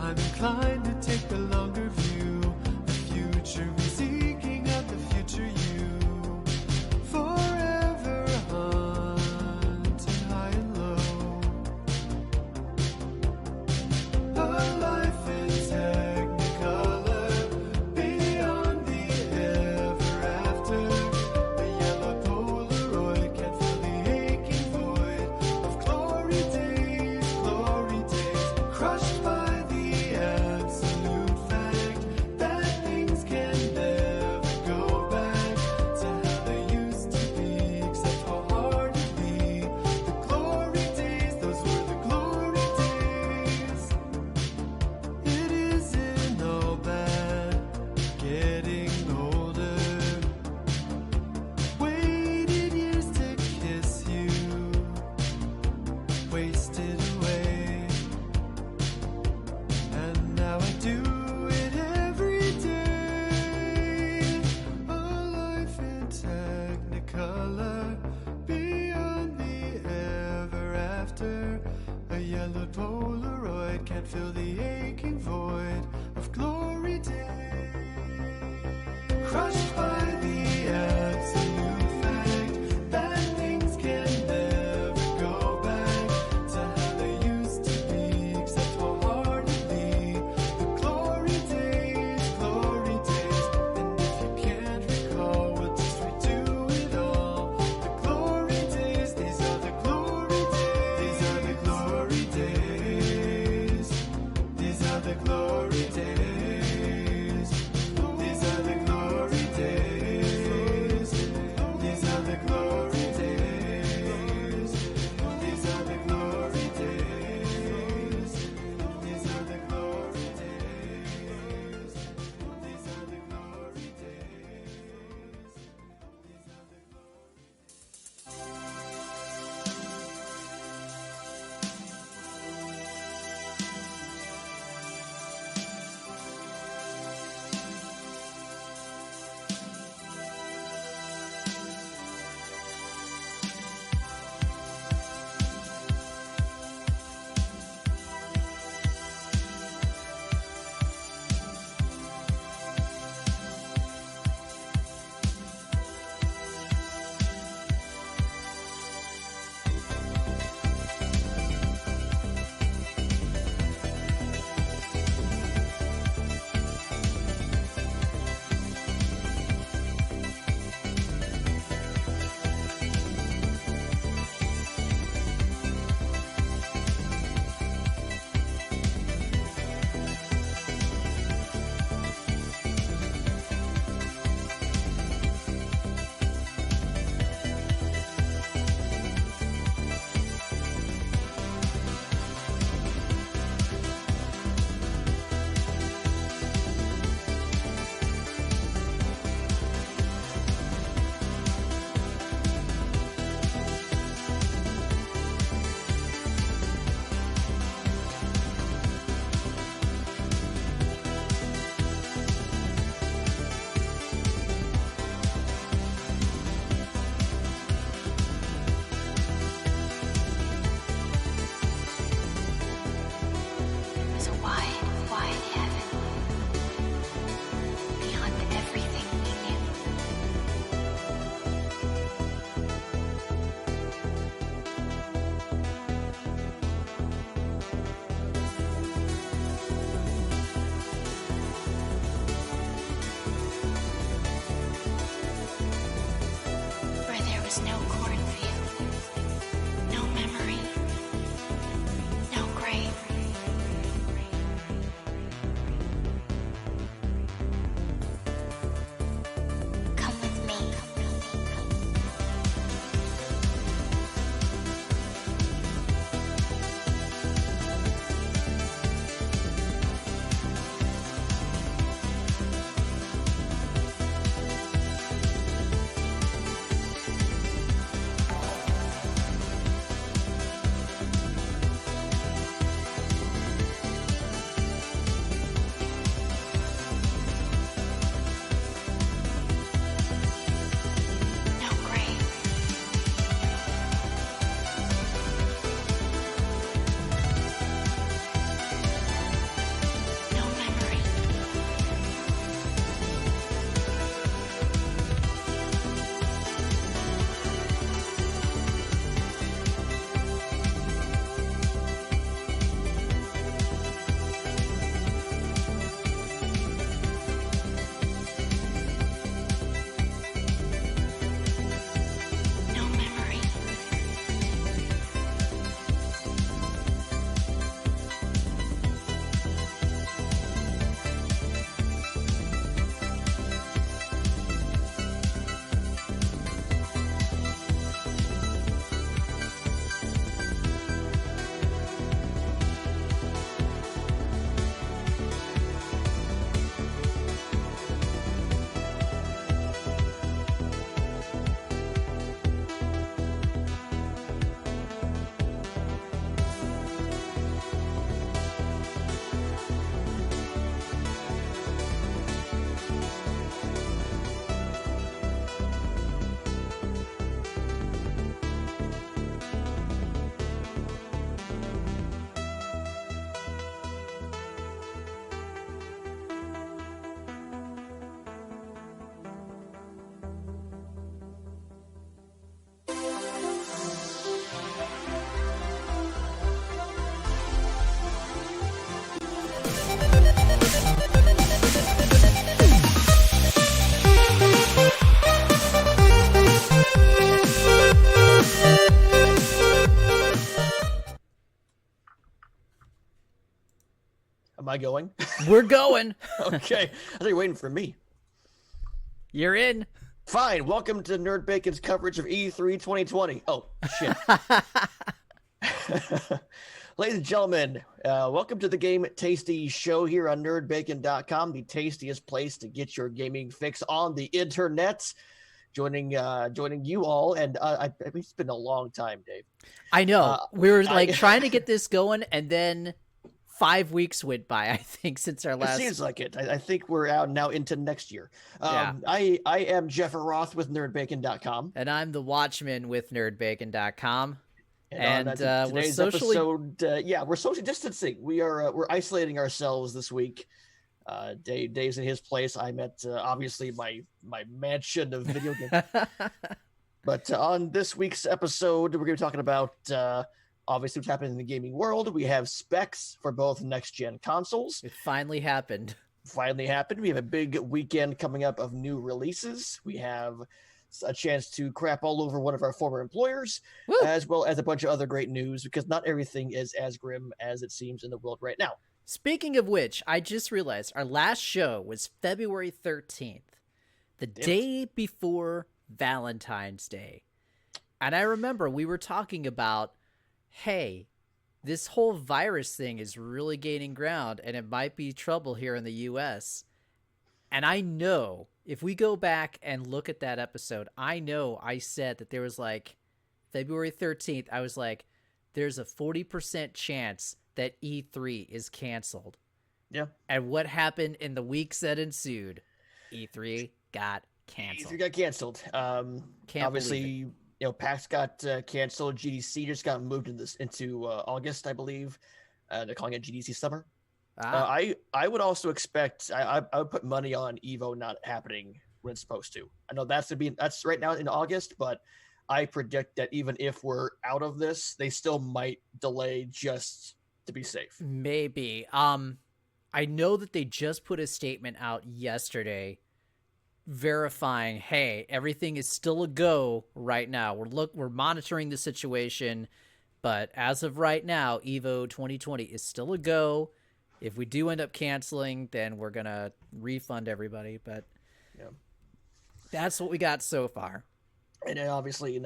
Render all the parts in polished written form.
I'm inclined to take the longer view. The future me seeking out the future you. Forever hunting high and low. A life in technicolor, beyond the ever after. A yellow Polaroid can't fill the aching void of glory days, crushed by the absolute fact that things can never go back to how they used to be, except how hard to be. The glory days, those were the glory days. It isn't all bad getting older. Waited years to kiss you, wasted away. And now I do it every day. A life in technicolor, beyond the ever after. A yellowed Polaroid can't fill the aching void of glory days. Crushed by the absolute fact that things can never go back to how they used to be, except how hard to be. The glory days, glory days. And if you can't recall, we'll just redo it all. The glory days, these are the glory days. These are the glory days. These are the glory days. These are the glory days. These are the glory days. These are the glory days. These are the glory days. These are the glory days. These are the glory days. There's a wide, wide heaven beyond everything we knew. Where there was no cornfield, no memory, no grave, Am I going? We're going. Okay. I thought you were waiting for me. You're in. Fine. Welcome to Nerd Bacon's coverage of E3 2020. Oh, shit. Ladies and gentlemen, welcome to the Game Tasty show here on NerdBacon.com, the tastiest place to get your gaming fix on the internet. Joining you all, and it's been a long time, Dave. I know. We were trying to get this going, and then 5 weeks went by, I think, since our last. It seems like it. I think we're out now into next year. Yeah. I am Jeff Roth with NerdBacon.com. And I'm the Watchman with NerdBacon.com. And we're today's episode, we're social distancing. We're isolating ourselves this week. Dave's in his place. I'm at obviously my mansion of video games. But on this week's episode, we're going to be talking about obviously what's happening in the gaming world. We have specs for both next-gen consoles. It finally happened. We have a big weekend coming up of new releases. We have a chance to crap all over one of our former employers, as well as a bunch of other great news, because not everything is as grim as it seems in the world right now. Speaking of which, I just realized our last show was February 13th, the day before Valentine's Day. And I remember we were talking about, hey, this whole virus thing is really gaining ground and it might be trouble here in the US. And I know if we go back and look at that episode, I know I said that there was February 13th, I was like, there's a 40% chance that E3 is canceled. Yeah. And what happened in the weeks that ensued? E3 got canceled. E3 got canceled. Obviously, PAX got canceled. GDC just got moved into August, I believe. They're calling it GDC Summer. I would also expect I would put money on Evo not happening when it's supposed to. I know that's right now in August, but I predict that even if we're out of this, they still might delay just to be safe. Maybe. I know that they just put a statement out yesterday verifying, hey, everything is still a go right now. We're monitoring the situation, but as of right now, Evo 2020 is still a go. If we do end up canceling, then we're going to refund everybody. But that's what we got so far. And obviously,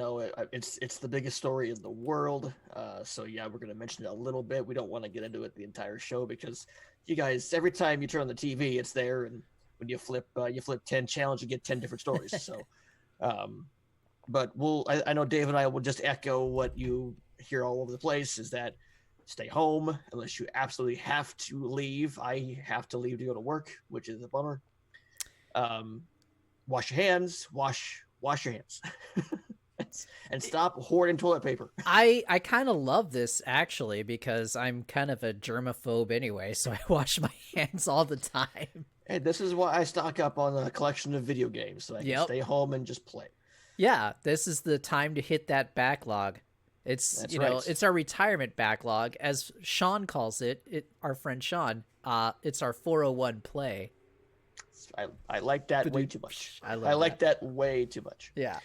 it's the biggest story in the world. So, we're going to mention it a little bit. We don't want to get into it the entire show because you guys, every time you turn on the TV, it's there. And when you flip 10 channels, you get 10 different stories. So, but I know Dave and I will just echo what you hear all over the place is that stay home unless you absolutely have to leave. I have to leave to go to work, which is a bummer. Wash your hands, wash your hands and stop hoarding toilet paper. I kind of love this actually because I'm kind of a germaphobe anyway, so I wash my hands all the time. Hey, this is why I stock up on a collection of video games so I can stay home and just play. Yeah, this is the time to hit that backlog. It's it's our retirement backlog, as Sean calls it. Our friend Sean. It's our 401 play. I like that way too much. I like that way too much. Yeah.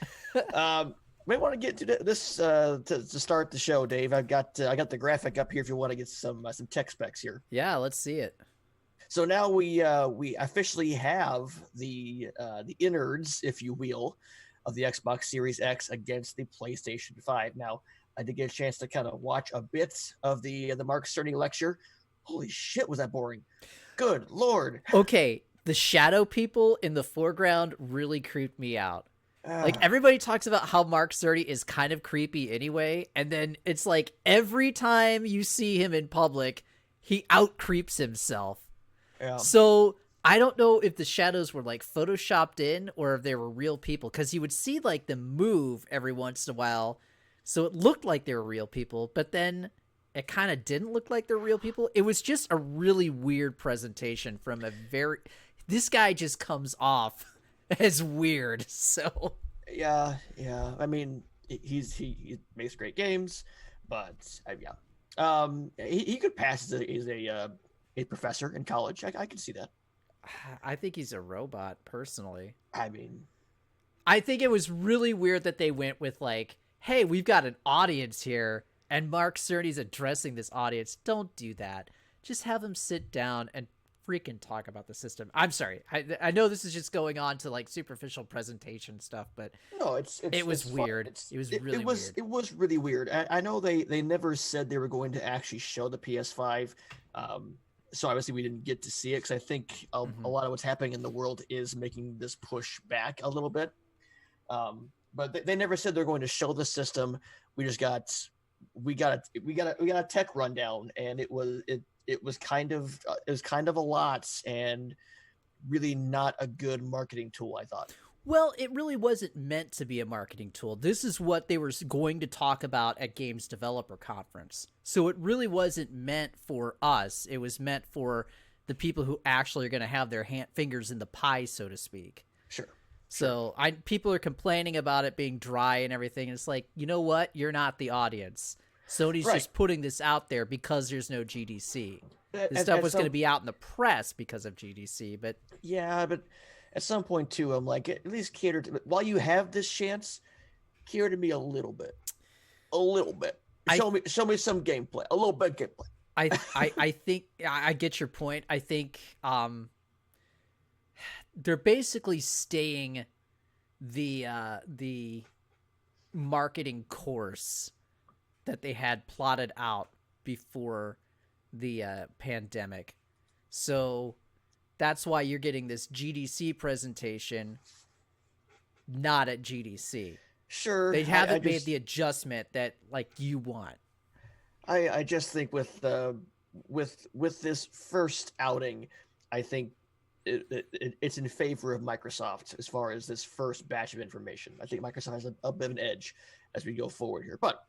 We want to get to this to start the show, Dave. I got the graphic up here if you want to get some tech specs here. Yeah, let's see it. So now we officially have the innards, if you will, of the Xbox Series X against the PlayStation 5. Now, I did get a chance to kind of watch a bit of the Mark Cerny lecture. Holy shit, was that boring. Good Lord. Okay, the shadow people in the foreground really creeped me out. Everybody talks about how Mark Cerny is kind of creepy anyway, and then it's like every time you see him in public, he out-creeps himself. Yeah. So I don't know if the shadows were photoshopped in or if they were real people, because you would see them move every once in a while. So it looked like they were real people, but then it kind of didn't look like they're real people. It was just a really weird presentation from this guy just comes off as weird. So yeah. I mean, he makes great games, but he could pass as a professor in college. I can see that. I think he's a robot, personally. I mean, I think it was really weird that they went with hey, we've got an audience here, and Mark Cerny's addressing this audience. Don't do that. just have them sit down and freaking talk about the system. I'm sorry. I know this is just going on to like superficial presentation stuff, but No, it was it's weird. fun. It was really weird. It was really weird. I know they never said they were going to actually show the PS5. So obviously we didn't get to see it because I think a lot of what's happening in the world is making this push back a little bit. But they never said they're going to show the system. We just got a tech rundown, and it was kind of a lot and really not a good marketing tool, I thought. Well, it really wasn't meant to be a marketing tool. This is what they were going to talk about at Games Developer Conference. So it really wasn't meant for us. It was meant for the people who actually are going to have their fingers in the pie, so to speak. Sure. So people are complaining about it being dry and everything. And it's like, you know what? You're not the audience. Sony's just putting this out there because there's no GDC. This stuff was going to be out in the press because of GDC, but yeah, but at some point too, I'm like, at least cater to, while you have this chance, cater to me a little bit. Show me some gameplay, a little bit of gameplay. I think I get your point. I think they're basically staying the marketing course that they had plotted out before the pandemic. So that's why you're getting this GDC presentation not at GDC. Sure. They haven't made the adjustment that like you want. I just think with this first outing, I think it's in favor of Microsoft as far as this first batch of information. I think Microsoft has a bit of an edge as we go forward here. But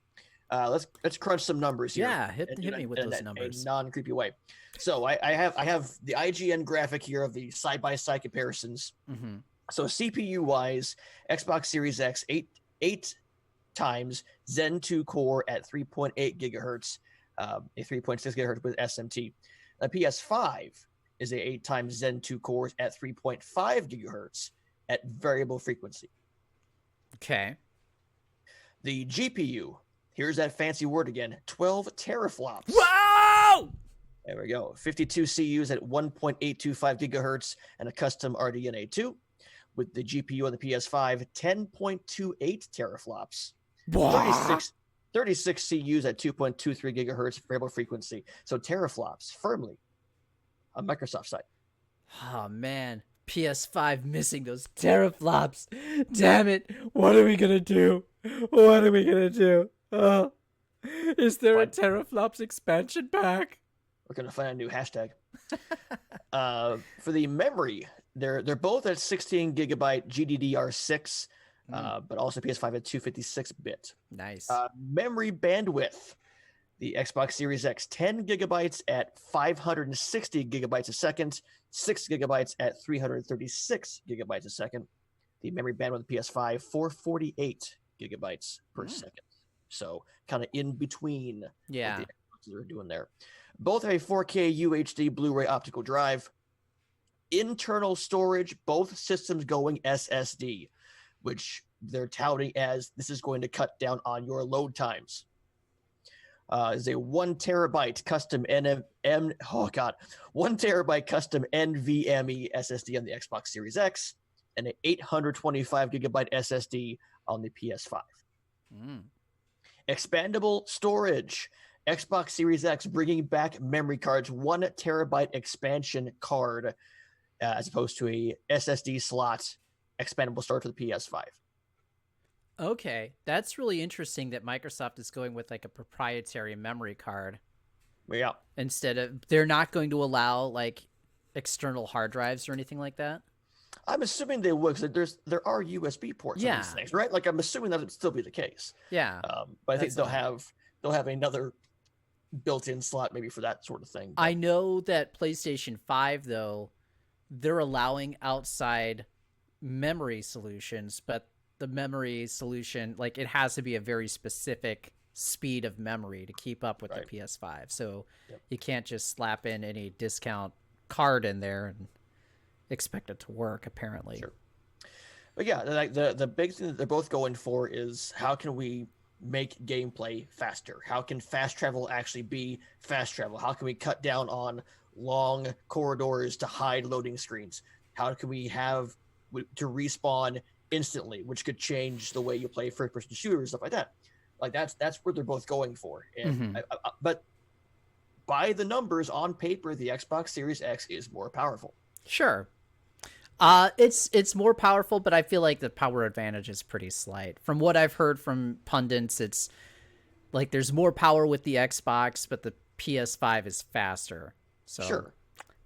let's crunch some numbers here. Yeah, hit me with those numbers. A non-creepy way. So I have the IGN graphic here of the side-by-side comparisons. Mm-hmm. So CPU wise, Xbox Series X 8 times Zen 2 core at 3.8 gigahertz, a 3.6 gigahertz with SMT. The PS5 is a 8 times Zen 2 cores at 3.5 gigahertz at variable frequency. Okay. The GPU, here's that fancy word again, 12 teraflops. Wow! There we go. 52 CUs at 1.825 gigahertz and a custom RDNA 2. With the GPU on the PS5, 10.28 teraflops. 36 CUs at 2.23 gigahertz variable frequency. So teraflops firmly on Microsoft side. Oh, man. PS5 missing those teraflops. Damn it. What are we going to do? What are we going to do? Oh. Is there a teraflops expansion pack? We're going to find a new hashtag. For the memory, they're both at 16 gigabyte GDDR6, but also PS5 at 256-bit. Nice. Memory bandwidth. The Xbox Series X, 10 gigabytes at 560 gigabytes a second, 6 gigabytes at 336 gigabytes a second. The memory bandwidth of the PS5, 448 gigabytes per second. So kind of in between what the Xboxes are doing there. Both have a 4K UHD Blu-ray optical drive. Internal storage, both systems going SSD, which they're touting as this is going to cut down on your load times. Is a 1 terabyte custom 1 terabyte custom NVMe SSD on the Xbox Series X and an 825 gigabyte SSD on the PS5. Expandable storage. Xbox Series X bringing back memory cards, 1 terabyte expansion card, as opposed to a SSD slot expandable storage for the PS5. Okay, that's really interesting that Microsoft is going with like a proprietary memory card. Yeah. Instead of, they're not going to allow like external hard drives or anything like that? I'm assuming they would, because there are USB ports on these things, right? Like I'm assuming that would still be the case. Yeah. But I think they'll have another built-in slot maybe for that sort of thing. I know that PlayStation 5 though, they're allowing outside memory solutions, but the memory solution, like it has to be a very specific speed of memory to keep up with the PS5. So you can't just slap in any discount card in there and expect it to work, apparently. Sure. But yeah, like the big thing that they're both going for is how can we make gameplay faster? How can fast travel actually be fast travel? How can we cut down on long corridors to hide loading screens? How can we have to respawn instantly, which could change the way you play first-person shooters, stuff like that. Like that's what they're both going for. And but by the numbers on paper, the Xbox Series X is more powerful. Sure. It's more powerful, but I feel like the power advantage is pretty slight. From what I've heard from pundits, it's like there's more power with the Xbox, but the PS5 is faster. So Sure.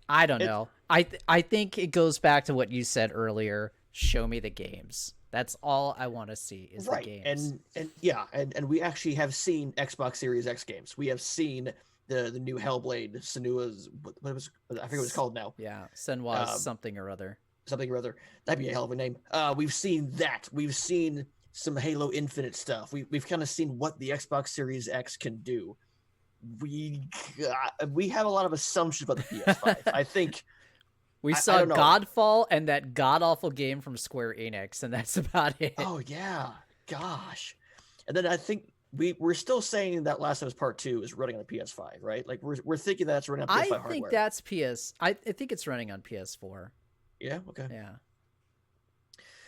I don't know. I think it goes back to what you said earlier. Show me the games. That's all I want to see is the games. And we actually have seen Xbox Series X games. We have seen the new Hellblade, Senua's what was I forget what it's called now. Yeah, Senua's something or other. Something or other. That'd be a hell of a name. We've seen that. We've seen some Halo Infinite stuff. We've kind of seen what the Xbox Series X can do. We have a lot of assumptions about the PS5. I think we saw Godfall and that god-awful game from Square Enix, and that's about it. Oh, yeah. Gosh. And then I think we're still saying that Last of Us Part 2 is running on the PS5, right? Like, we're thinking that's running on PS5 hardware. I think that's I think it's running on PS4. Yeah? Okay. Yeah.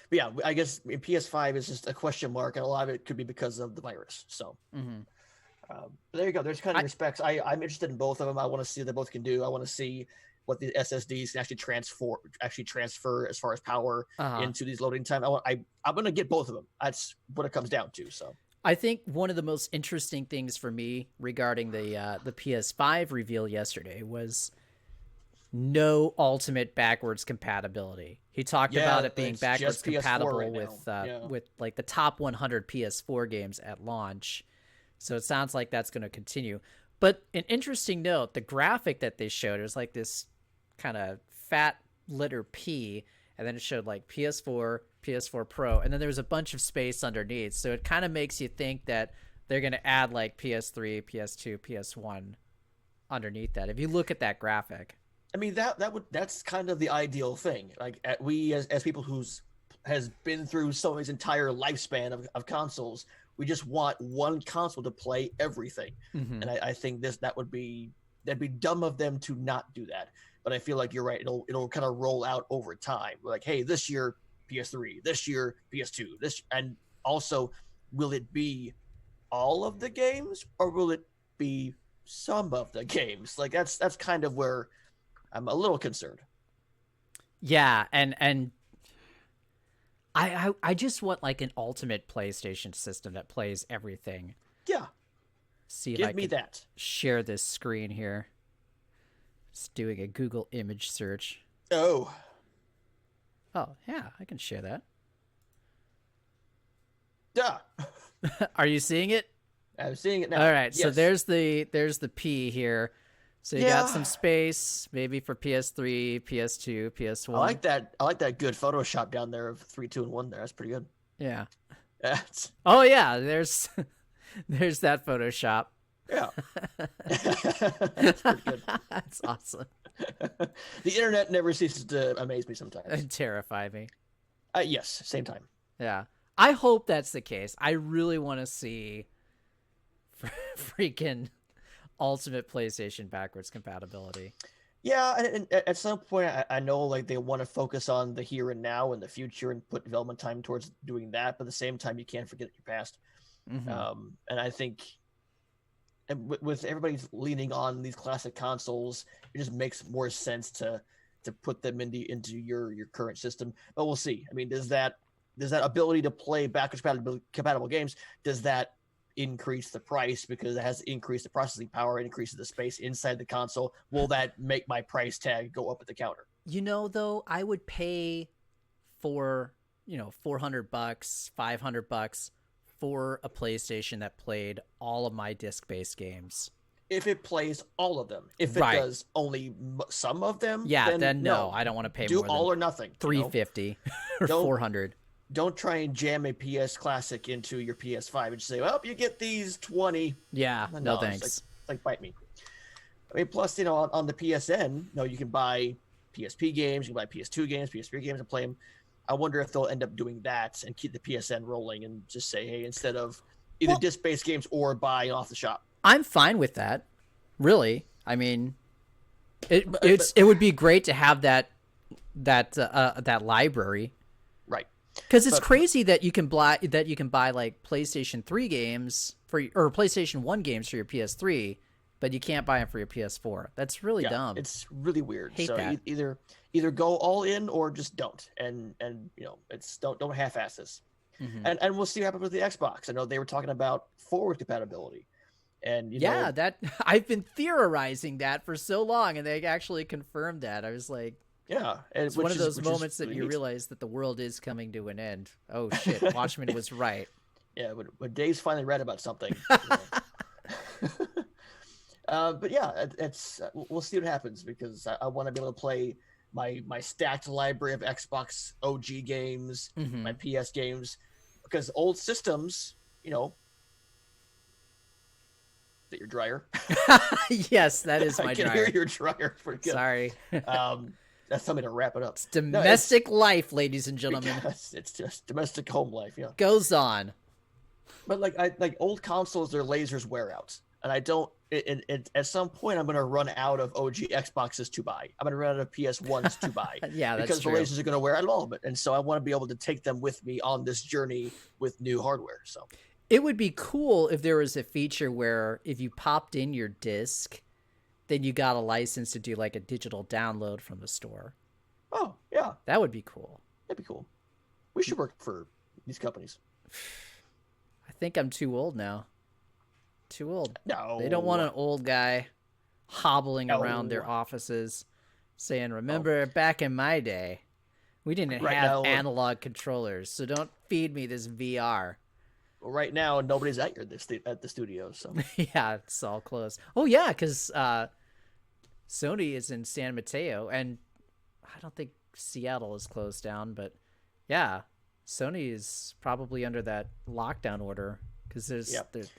But yeah, I guess PS5 is just a question mark, and a lot of it could be because of the virus. So but there you go. There's kind of respects. I'm interested in both of them. I want to see what they both can do. I want to see what the SSDs can actually transfer as far as power into these loading time. I'm going to get both of them. That's what it comes down to. So I think one of the most interesting things for me regarding the PS5 reveal yesterday was no ultimate backwards compatibility. He talked about it being backwards compatible with like the top 100 PS4 games at launch. So it sounds like that's going to continue. But an interesting note, the graphic that they showed, it was like this kind of fat letter P, and then it showed like PS4, PS4 Pro, and then there was a bunch of space underneath. So it kind of makes you think that they're going to add like PS3, PS2, PS1 underneath that. If you look at that graphic. I mean, that's kind of the ideal thing. Like we as people has been through somebody's entire lifespan of consoles, we just want one console to play everything. And I think that'd be dumb of them to not do that. But I feel like you're right. It'll kind of roll out over time. We're like, hey, this year PS3, this year PS2, and also, will it be all of the games or will it be some of the games? Like that's kind of where I'm a little concerned. Yeah, and I just want like an ultimate PlayStation system that plays everything. Yeah. See if Give I me can that. share this screen here. Just doing a Google image search. Oh, yeah, I can share that. Yeah. Are you seeing it? I'm seeing it now. All right, yes. so there's the P here. So you got some space, maybe for PS3, PS2, PS1. I like that good Photoshop down there of 3, 2, and 1 there. That's pretty good. Yeah. That's... Oh yeah, there's that Photoshop. Yeah. That's pretty good. That's awesome. The internet never ceases to amaze me sometimes. And terrify me. Yes, same time. Yeah. I hope that's the case. I really want to see freaking ultimate PlayStation backwards compatibility. Yeah, and at some point, I know like they want to focus on the here and now and the future and put development time towards doing that, but at the same time, you can't forget your past. And I think with everybody leaning on these classic consoles, it just makes more sense to put them into your current system. But we'll see. I mean, does that ability to play backwards compatible games, does that increase the price because it has increased the processing power, increases the space inside the console? Will that make my price tag go up at the counter? Though, I would pay for, $400, $500 for a PlayStation that played all of my disc-based games. If it plays all of them. If it does only some of them, then no, I don't want to pay more than all or nothing. $350 or $400. Don't try and jam a PS Classic into your PS5 and just say, well, you get these 20. Yeah, no thanks. It's like bite me. I mean, plus, on the PSN, you can buy PSP games, you can buy PS2 games, PS3 games, and play them. I wonder if they'll end up doing that and keep the PSN rolling and just say, hey, instead of either Well- disc-based games or buy off the shop. I'm fine with that. Really, I mean, it but- would be great to have that library. Right. Because it's But- crazy that you can buy like PlayStation 3 games or PlayStation 1 games for your PS3, but you can't buy them for your PS4. That's really Yeah, dumb. it's really weird. Hate so that. either go all in or just don't, and it's don't half-ass this. Mhm. And we'll see what happens with the Xbox. I know they were talking about forward compatibility, and Yeah, that I've been theorizing that for so long, and they actually confirmed that. I was like, yeah, and it's one of those which is moments that really you neat. realize that the world is coming to an end. Oh shit, Watchmen was right. Yeah, when Dave's finally read about something. But yeah, we'll see what happens, because I want to be able to play my stacked library of Xbox OG games, Mhm. my PS games, because old systems, is that your dryer? Yes, that is my I can dryer. hear your dryer. Pretty good. Sorry. That's something to wrap it up. It's domestic life, ladies and gentlemen. It's just domestic home life, yeah. Goes on. But like old consoles, their lasers wear out, and I don't. At some point, I'm going to run out of OG Xboxes to buy. I'm going to run out of PS1s to buy. Yeah, that's because true. the lasers are going to wear out all of it, and so I want to be able to take them with me on this journey with new hardware. So It would be cool if there was a feature where if you popped in your disc, then you got a license to do like a digital download from the store. oh yeah, That would be cool. that'd be cool. We should work for these companies. I think I'm too old now. Too old. No, They don't want an old guy hobbling around their No. offices saying, remember back in my day, we didn't Right have now- analog controllers, so don't feed me this VR. Well, right now, nobody's at at the studio, so Yeah, it's all closed. Oh, yeah, because Sony is in San Mateo, and I don't think Seattle is closed down, but yeah, Sony is probably under that lockdown order, because there's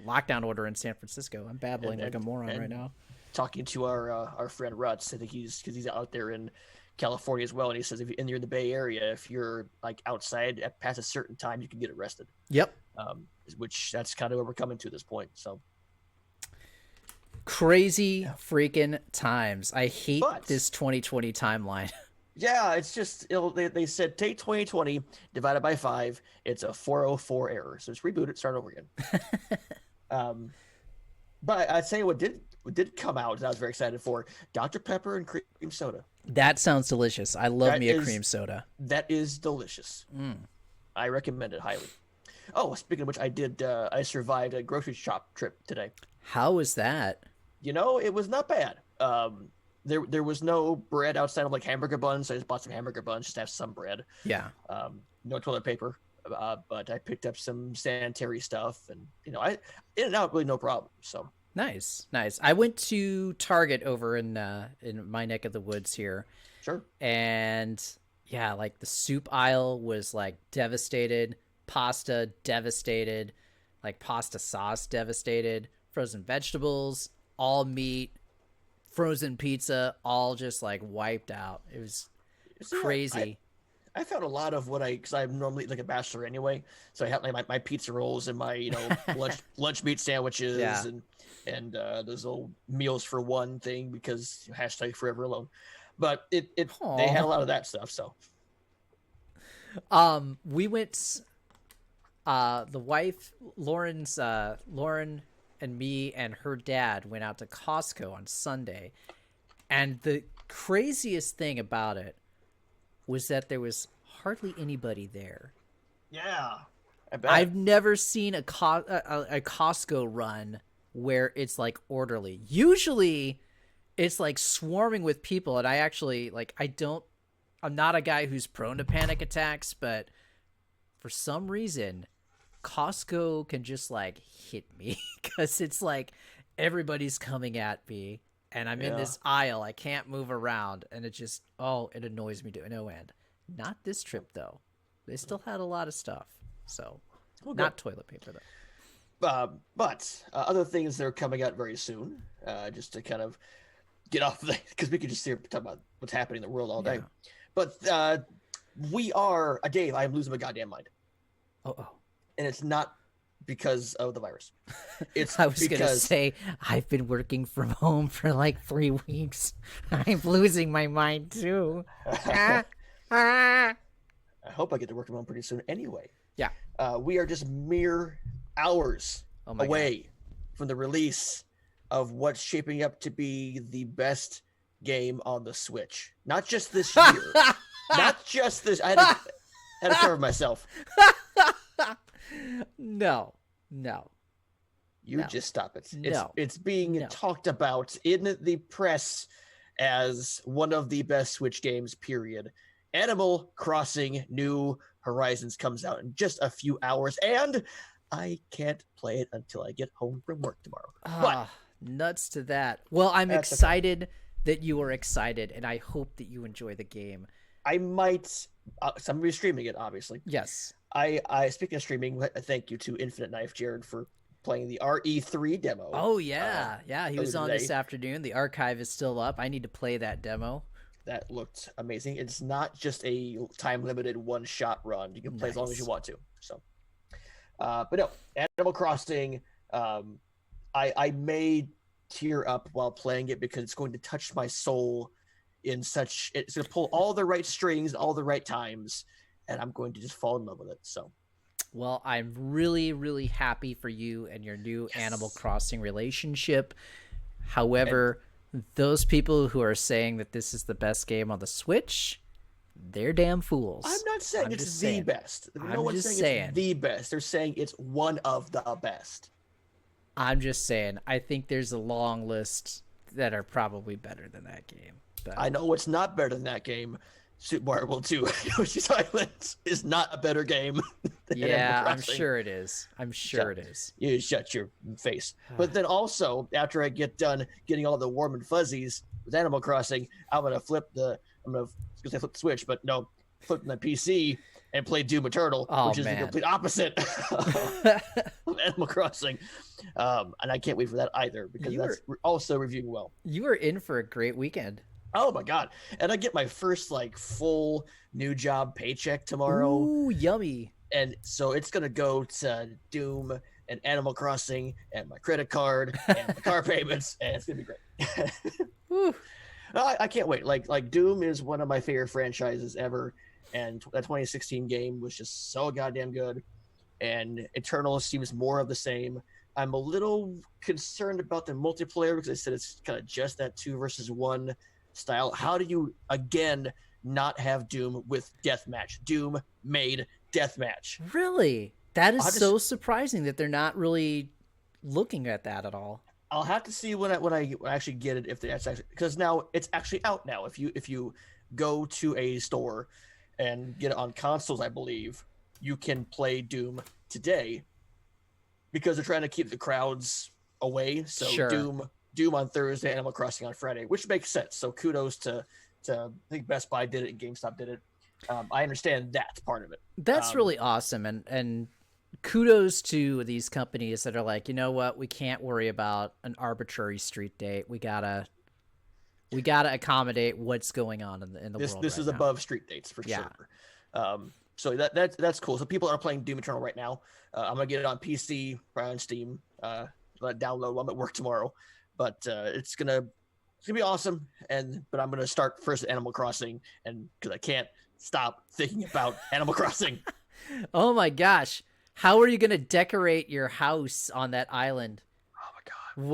lockdown order in San Francisco. I'm babbling like a moron right now. talking to our friend Ruts, I think because he's out there in California as well, and he says if you're in the Bay Area, if you're like outside at past a certain time, you can get arrested. Yep. Which that's kind of where we're coming to this point. So Crazy freaking times. I hate But- this 2020 timeline. yeah, it's just they said take 2020 divided by 5, it's a 404 error. So just reboot it, start over again. But I'd say what did come out, and I was very excited for, Dr. Pepper and cream soda. That sounds delicious. I love That me a is- cream soda. That is delicious. I recommend it highly. Oh, speaking of which, I survived a grocery shop trip today. How was that? It was not bad. There was no bread outside of like hamburger buns. So I just bought some hamburger buns just to have some bread. Yeah. No toilet paper. But I picked up some sanitary stuff, and I in and out really no problem. So Nice. I went to Target over in my neck of the woods here, sure. and yeah, like the soup aisle was like devastated, pasta devastated, like pasta sauce devastated, frozen vegetables, all meat, frozen pizza, all just like wiped out. It was See, crazy. I found a lot of because I'm normally like a bachelor anyway, so I have like my pizza rolls and my lunch meat sandwiches Yeah. and those old meals for one thing, because hashtag forever alone. But they had a lot of that stuff. So We went, the wife, Lauren and me and her dad went out to Costco on Sunday. And the craziest thing about it was that there was hardly anybody there. yeah, I bet. I've never seen a Costco run where it's like orderly. Usually it's like swarming with people. And I actually I'm not a guy who's prone to panic attacks, but for some reason, Costco can just like hit me because it's like everybody's coming at me and I'm in this aisle. I can't move around, and it annoys me to no end. Not this trip though. They still had a lot of stuff. So not toilet paper though. But other things that are coming out very soon, just to kind of get off because we could just talk about what's happening in the world all day. Yeah. But we are Dave. I'm losing my goddamn mind. Oh. And it's not because of the virus. It's I was going to because say, I've been working from home for like 3 weeks. I'm losing my mind too. Ah, ah. I hope I get to work from home pretty soon anyway. Yeah. We are just mere hours Oh my away from the release of what's shaping up to be the best game on the Switch. Not just this year. Not just this. I had to cover myself. No. You No. just stop it. No. It's being No. talked about in the press as one of the best Switch games, period. Animal Crossing New Horizons comes out in just a few hours, and I can't play it until I get home from work tomorrow. But Nuts to that. Well, I'm That's okay. excited that you are excited, and I hope that you enjoy the game. I might. So I'm gonna be streaming it, obviously. Yes. I speaking of streaming, thank you to Infinite Knife Jared for playing the RE3 demo. Oh yeah, he was on today. this afternoon. The archive is still up. I need to play that demo. That looked amazing. It's not just a time limited one shot run. You can play as long as you want to. So, but no, Animal Crossing. I may tear up while playing it because it's going to touch my soul in such. It's going to pull all the right strings, all the right times, and I'm going to just fall in love with it. So. Well, I'm really, really happy for you and your new Animal Crossing relationship. However, those people who are saying that this is the best game on the Switch, they're damn fools. I'm not saying it's the best. No one's saying it's the best. They're saying it's one of the best. I'm just saying, I think there's a long list that are probably better than that game. But I know what's not better than that game. Super Mario World 2 Yoshi's Island is not a better game than yeah, Animal I'm Crossing. sure it is. I'm sure it is. You shut your face. But then also, after I get done getting all the warm and fuzzies with Animal Crossing, I'm gonna flip the Switch, but no, flip my PC and play Doom Eternal, which is the complete opposite of Animal Crossing. And I can't wait for that either because that's also reviewing well. You are in for a great weekend. Oh my god! And I get my first full new job paycheck tomorrow. Ooh, yummy! And so it's gonna go to Doom and Animal Crossing and my credit card and the car payments, and it's gonna be great. I can't wait. Like Doom is one of my favorite franchises ever, and that 2016 game was just so goddamn good. And Eternal seems more of the same. I'm a little concerned about the multiplayer because I said it's kind of just that 2 versus 1 style. How do you again not have Doom with deathmatch? Doom made deathmatch. Really? That is so surprising that they're not really looking at that at all. I'll have to see when I actually get it if that's actually, because now it's actually out now. If you go to a store and get it on consoles, I believe you can play Doom today because they're trying to keep the crowds away. So sure. Doom on Thursday, Animal Crossing on Friday, which makes sense. So kudos to I think Best Buy did it and GameStop did it. I understand that part of it. That's really awesome. And kudos to these companies that are like, you know what? We can't worry about an arbitrary street date. We gotta accommodate what's going on in the world. This is above street dates for sure. So that's cool. So people are playing Doom Eternal right now. I'm gonna get it on PC, probably on Steam. Download while I'm at work tomorrow. But it's gonna be awesome. But I'm gonna start first at Animal Crossing, and because I can't stop thinking about Animal Crossing. Oh my gosh! How are you gonna decorate your house on that island? Oh my god!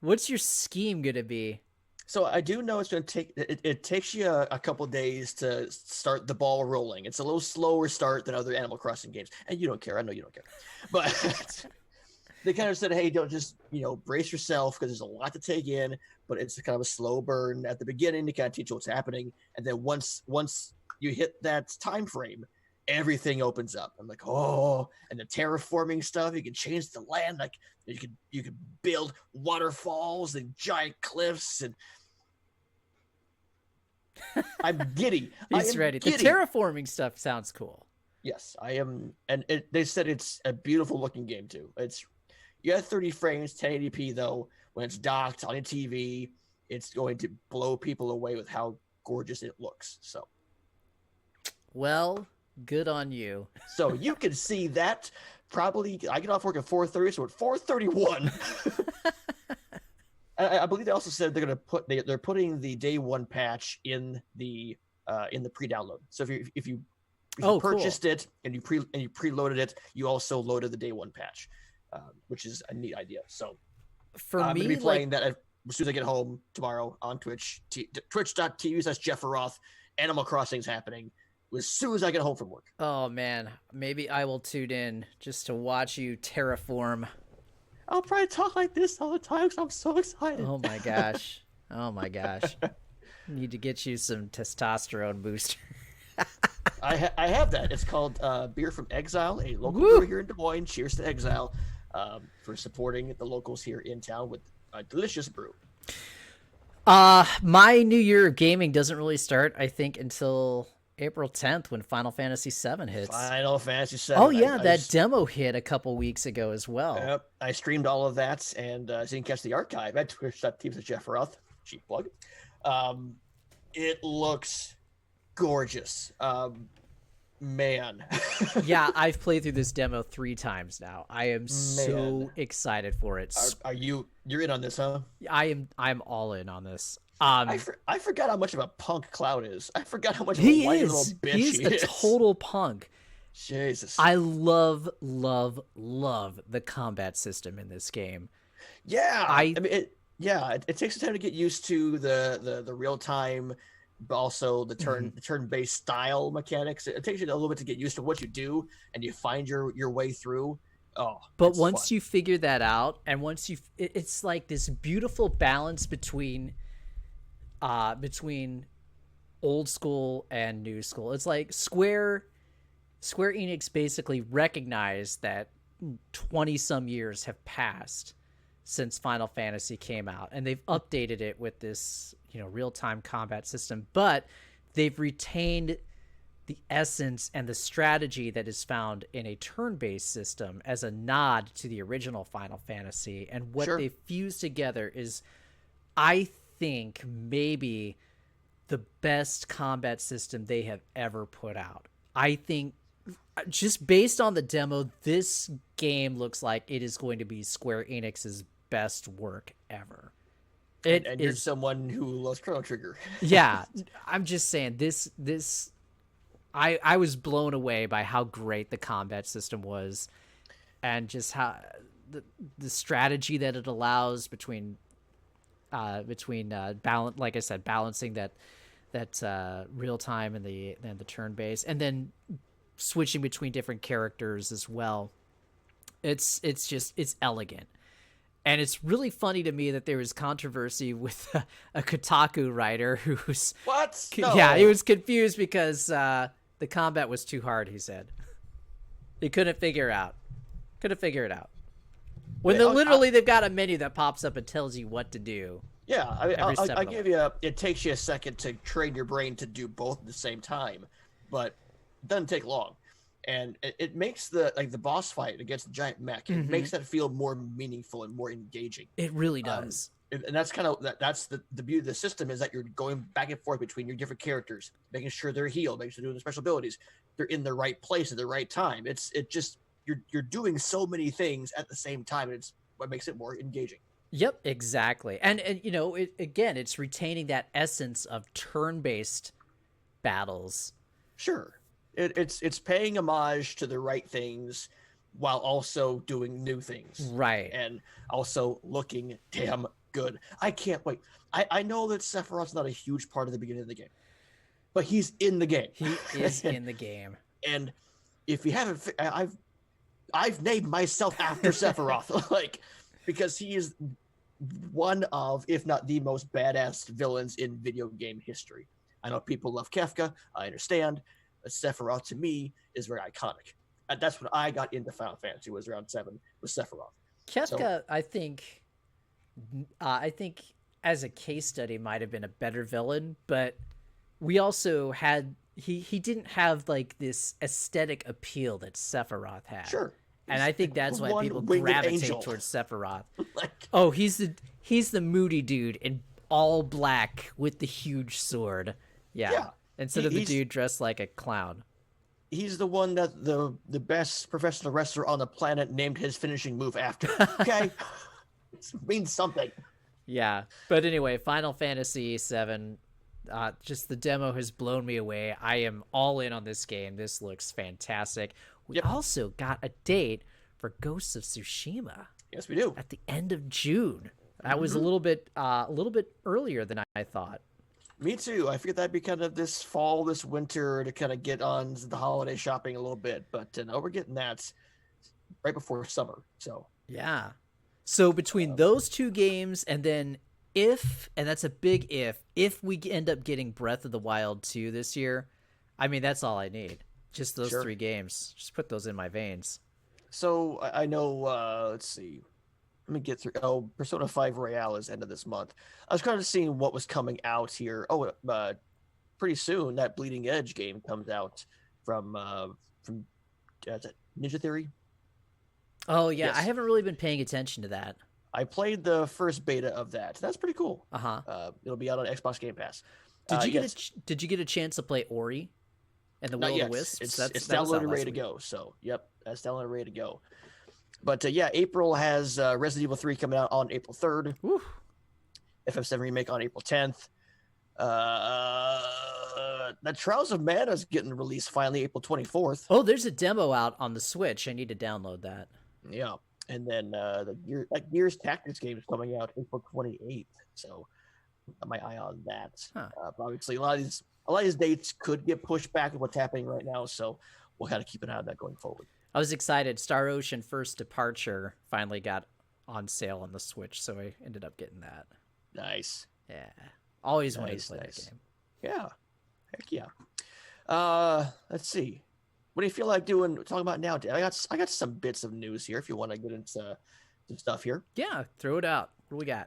What's your scheme gonna be? So I do know it's gonna take. It takes you a couple days to start the ball rolling. It's a little slower start than other Animal Crossing games, and you don't care. I know you don't care, but. They kind of said, hey, don't just, brace yourself because there's a lot to take in, but it's kind of a slow burn at the beginning to kind of teach you what's happening. And then once you hit that time frame, everything opens up. I'm like, oh, and the terraforming stuff, you can change the land. Like you could build waterfalls and giant cliffs. And I'm giddy. He's ready. Giddy. The terraforming stuff sounds cool. Yes, I am. And they said it's a beautiful looking game too. You have 30 frames, 1080p though. When it's docked on your TV, it's going to blow people away with how gorgeous it looks. So, well, Good on you. So you can see that probably. I get off work at 4:30, so at 4:31. I believe they also said they're going to they're putting the day one patch in the pre-download. So if you purchased it and you preloaded it, you also loaded the day one patch, which is a neat idea. So for I'm me, going to be playing that as soon as I get home tomorrow on Twitch. Twitch.tv/Jefferoth. Animal Crossing's happening as soon as I get home from work. oh man, maybe I will tune in just to watch you terraform. I'll probably talk like this all the time because I'm so excited. Oh my gosh. Oh my gosh. Need to get you some testosterone booster. I have that. It's called Beer from Exile, a local Woo! brewery here in Des Moines. Cheers to Exile for supporting the locals here in town with a delicious brew. My new year of gaming doesn't really start, I think, until April 10th when Final Fantasy VII hits. Final Fantasy VII. Oh yeah, that demo hit a couple weeks ago as well. Yep, I streamed all of that, and so you can catch the archive at Twitch.tv/Jefferoth. Cheap plug. It looks gorgeous. Man. Yeah, I've played through this demo 3 times now. I am so excited for it. You're in on this, huh? I'm all in on this. I forgot how much of a punk Cloud is. I forgot how much of he a white is. little bitch He's he a is. total punk. Jesus. I love the combat system in this game. Yeah. I mean, it takes some time to get used to the real time, but also the turn-based style mechanics. It takes you a little bit to get used to what you do, and you find your way through. Oh, but once you figure that out, and once it's like this beautiful balance between old school and new school. It's like Square Enix basically recognized that 20 some years have passed since Final Fantasy came out, and they've updated it with this, real-time combat system, but they've retained the essence and the strategy that is found in a turn-based system as a nod to the original Final Fantasy. And what they fused together is, I think, maybe the best combat system they have ever put out. I think, just based on the demo, this game looks like it is going to be Square Enix's best work ever. And you're someone who loves Chrono Trigger. Yeah, I'm just saying I was blown away by how great the combat system was, and just how the strategy that it allows between balance, like I said, balancing that real time and the turn based, and then switching between different characters as well. It's elegant. And it's really funny to me that there was controversy with a Kotaku writer who's what? No. Yeah, he was confused because the combat was too hard. He said he couldn't figure it out. When they've got a menu that pops up and tells you what to do. Yeah, I give you it takes you a second to train your brain to do both at the same time, but it doesn't take long. And it makes the boss fight against the giant mech. It makes that feel more meaningful and more engaging. It really does. And that's kind of that's the beauty of the system, is that you're going back and forth between your different characters, making sure they're healed, making sure they're doing the special abilities, they're in the right place at the right time. You're doing so many things at the same time, and it's what makes it more engaging. Yep, exactly. And it's retaining that essence of turn-based battles. Sure. It's paying homage to the right things while also doing new things. Right. And also looking damn good. I can't wait. I know that Sephiroth's not a huge part of the beginning of the game, but he's in the game. He is in the game. And if you haven't, I've named myself after Sephiroth, because he is one of, if not the most badass villains in video game history. I know people love Kefka. I understand. But Sephiroth to me is very iconic. And that's when I got into Final Fantasy, was around 7, was Sephiroth. Kefka, I think as a case study might have been a better villain, but we also had he didn't have this aesthetic appeal that Sephiroth had. Sure. And I think that's why people gravitate towards Sephiroth. He's the moody in in all black with the huge sword. Yeah. Instead of the dude dressed like a clown. he's the one that the best professional wrestler on the planet named his finishing move after. Okay, it means something. Yeah, but anyway, Final Fantasy VII. Just the demo has blown me away. I am all in on this game. This looks fantastic. We also got a date for Ghosts of Tsushima. Yes, we do. At the end of June. That was a little bit earlier than I thought. Me too. I figured that'd be kind of this fall, this winter to kind of get on the holiday shopping a little bit. But no, we're getting that right before summer. So yeah. So between those two games and then and that's a big if we end up getting Breath of the Wild 2 this year, I mean, that's all I need. Just those 3 games. Just put those in my veins. So I know, let's see. Let me get through. Oh, Persona 5 Royale is end of this month. I was kind of seeing what was coming out here. Oh, pretty soon that Bleeding Edge game comes out from is it Ninja Theory? Oh, yeah. Yes. I haven't really been paying attention to that. I played the first beta of that. That's pretty cool. It'll be out on Xbox Game Pass. Did you get a chance to play Ori and the Will of the Wisps? It's downloaded, ready to go. So, yep, that's downloaded, ready to go. But yeah, April has Resident Evil 3 coming out on April 3rd. Woo. FF7 Remake on April 10th. The Trials of Mana is getting released finally April 24th. Oh, there's a demo out on the Switch. I need to download that. Yeah. And then the Gears Tactics game is coming out April 28th. So got my eye on that. Huh. But obviously, a lot of these dates could get pushed back with what's happening right now. So we'll kind of keep an eye on that going forward. I was excited. Star Ocean First Departure finally got on sale on the Switch, so I ended up getting that. Nice. Yeah. Always wanted to play that game. Yeah. Heck yeah. Let's see. What do you feel like talking about now, Dan? I got some bits of news here if you want to get into some stuff here. Yeah, throw it out. What do we got?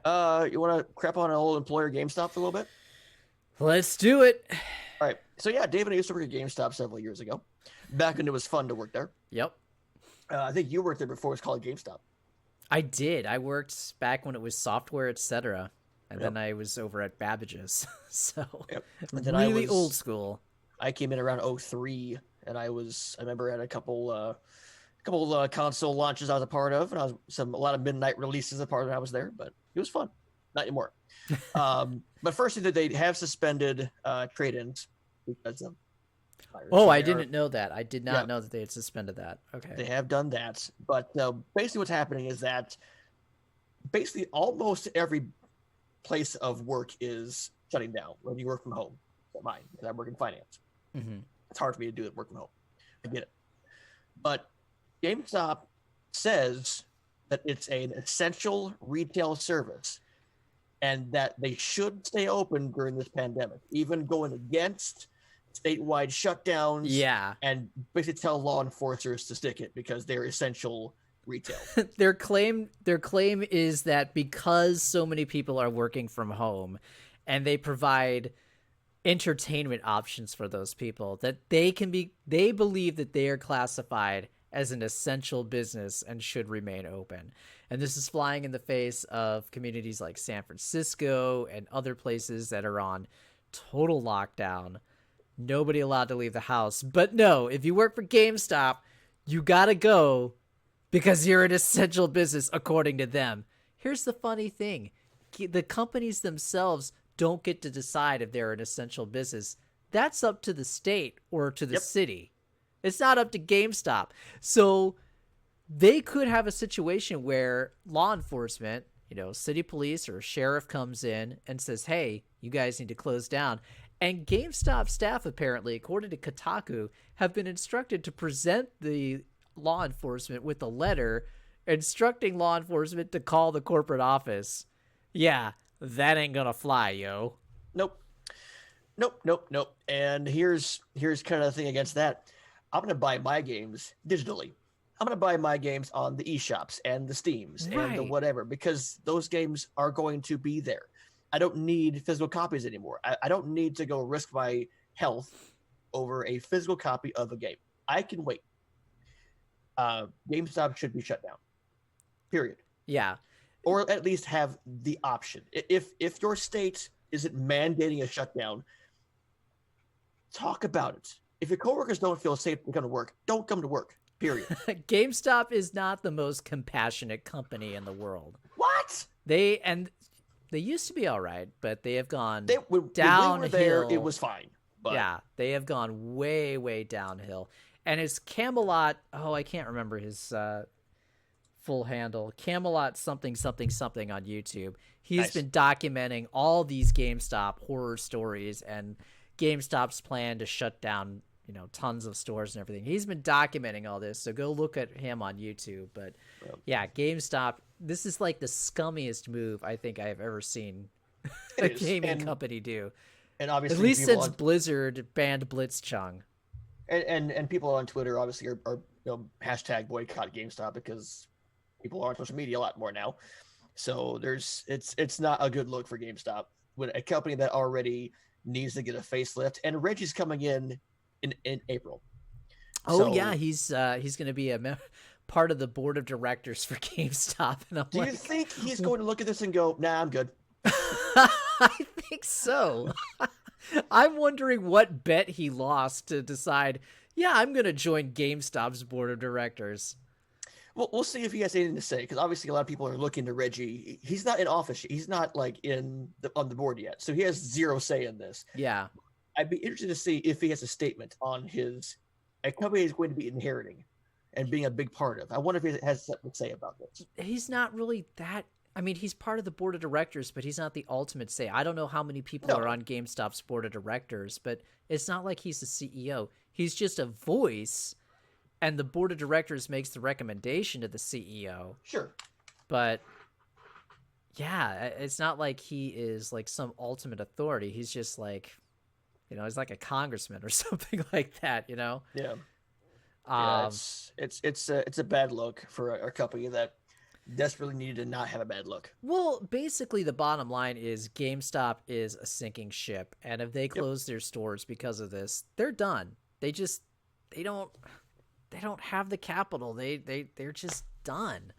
You want to crap on an old employer GameStop for a little bit? Let's do it. All right. So yeah, David and I used to work at GameStop several years ago. Back when it was fun to work there. Yep. I think you worked there before it was called GameStop. I did. I worked back when it was Software, etc. And then I was over at Babbage's. So and then really old school. I came in around 03, and I remember at a couple console launches I was a part of, and a lot of midnight releases a part of it. I was there, but it was fun. Not anymore. But first thing that they have suspended trade-ins because of virus. Oh, I didn't know that. I did not know that they had suspended that. Okay. They have done that. But basically what's happening is that basically almost every place of work is shutting down when you work from home. Not mine, because I work in finance. Mm-hmm. It's hard for me to do it work from home. I get it. But GameStop says that it's an essential retail service and that they should stay open during this pandemic, even going against statewide shutdowns. Yeah. And basically tell law enforcers to stick it because they're essential retail. Their claim is that because so many people are working from home and they provide entertainment options for those people, that they believe that they are classified as an essential business and should remain open. And this is flying in the face of communities like San Francisco and other places that are on total lockdown. Nobody allowed to leave the house. But no, if you work for GameStop, you gotta go because you're an essential business according to them. Here's the funny thing. The companies themselves don't get to decide if they're an essential business. That's up to the state or to the city. It's not up to GameStop. So they could have a situation where law enforcement, city police or sheriff comes in and says, hey, you guys need to close down. And GameStop staff, apparently, according to Kotaku, have been instructed to present the law enforcement with a letter instructing law enforcement to call the corporate office. Yeah, that ain't gonna fly, yo. Nope. And here's kind of the thing against that. I'm going to buy my games digitally. I'm going to buy my games on the eShops and the Steams and the whatever, because those games are going to be there. I don't need physical copies anymore. I don't need to go risk my health over a physical copy of a game. I can wait. GameStop should be shut down. Period. Yeah. Or at least have the option. If your state isn't mandating a shutdown, talk about it. if your coworkers don't feel safe to come to work, don't come to work. Period. GameStop is not the most compassionate company in the world. What? They used to be all right, but they have gone When downhill. we were there, it was fine. But yeah, they have gone way, way downhill. And it's Camelot. Oh, I can't remember his full handle. Camelot something something something on YouTube. He's been documenting all these GameStop horror stories and GameStop's plan to shut down, tons of stores and everything. He's been documenting all this, so go look at him on YouTube. But yeah, GameStop, this is like the scummiest move I think I've ever seen a gaming company do. And obviously, at least since Blizzard banned Blitzchung. And people on Twitter obviously are hashtag boycott GameStop because people are on social media a lot more now. So it's not a good look for GameStop with a company that already needs to get a facelift. And Reggie's coming in April. Oh yeah, he's going to be a part of the board of directors for GameStop. And do you think he's going to look at this and go, "Nah, I'm good"? I think so. I'm wondering what bet he lost to decide, yeah, I'm going to join GameStop's board of directors. Well, we'll see if he has anything to say, because obviously a lot of people are looking to Reggie. He's not in office. He's not like on the board yet, so he has zero say in this. Yeah. I'd be interested to see if he has a statement on a company he's going to be inheriting and being a big part of. I wonder if he has something to say about this. He's not really that. I mean, he's part of the board of directors, but he's not the ultimate say. I don't know how many people are on GameStop's board of directors, but it's not like he's the CEO. He's just a voice, and the board of directors makes the recommendation to the CEO. Sure. But yeah, it's not like he is like some ultimate authority. He's just like, he's like a congressman or something like that, Yeah. It's a bad look for a company that desperately needed to not have a bad look. Well, basically the bottom line is GameStop is a sinking ship, and if they close their stores because of this, they're done. They don't have the capital. They're just done.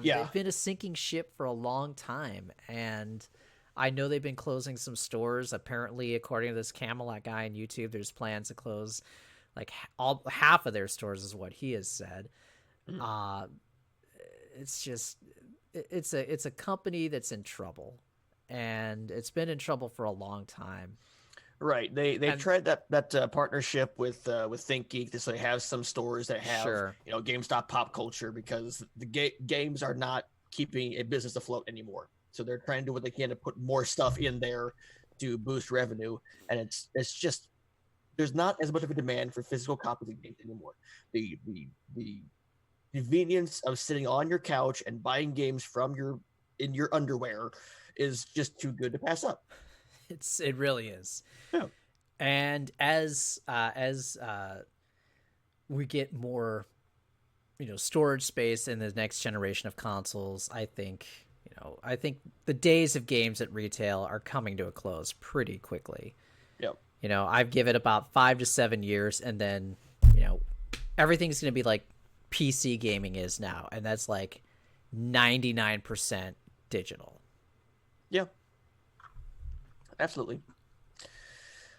They've been a sinking ship for a long time, and I know they've been closing some stores. Apparently, according to this Camelot guy on YouTube, there's plans to close like half of their stores is what he has said. It's just it's a company that's in trouble, and it's been in trouble for a long time. Right. They've tried that partnership with ThinkGeek, so they have some stores that have GameStop pop culture, because the games are not keeping a business afloat anymore. So they're trying to do what they can to put more stuff in there to boost revenue, and it's just there's not as much of a demand for physical copies of games anymore. The convenience of sitting on your couch and buying games in your underwear is just too good to pass up. It really is. Yeah. And as we get more, storage space in the next generation of consoles, I think the days of games at retail are coming to a close pretty quickly. Yep. I've given it about 5 to 7 years, and then, everything's going to be like PC gaming is now, and that's like 99% digital. Yeah. Absolutely.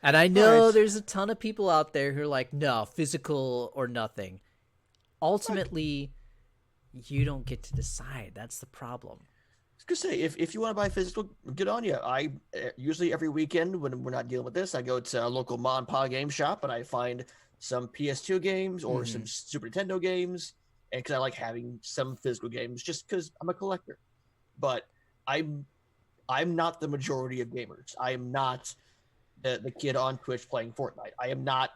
And I know there's a ton of people out there who are like, no, physical or nothing. Ultimately, you don't get to decide. That's the problem. I was gonna say, if you want to buy physical, good on you. I usually every weekend when we're not dealing with this, I go to a local mom and pop game shop and I find some PS2 games or some Super Nintendo games, and because I like having some physical games, just because I'm a collector. But I'm not the majority of gamers. I am not the kid on Twitch playing Fortnite. I am not,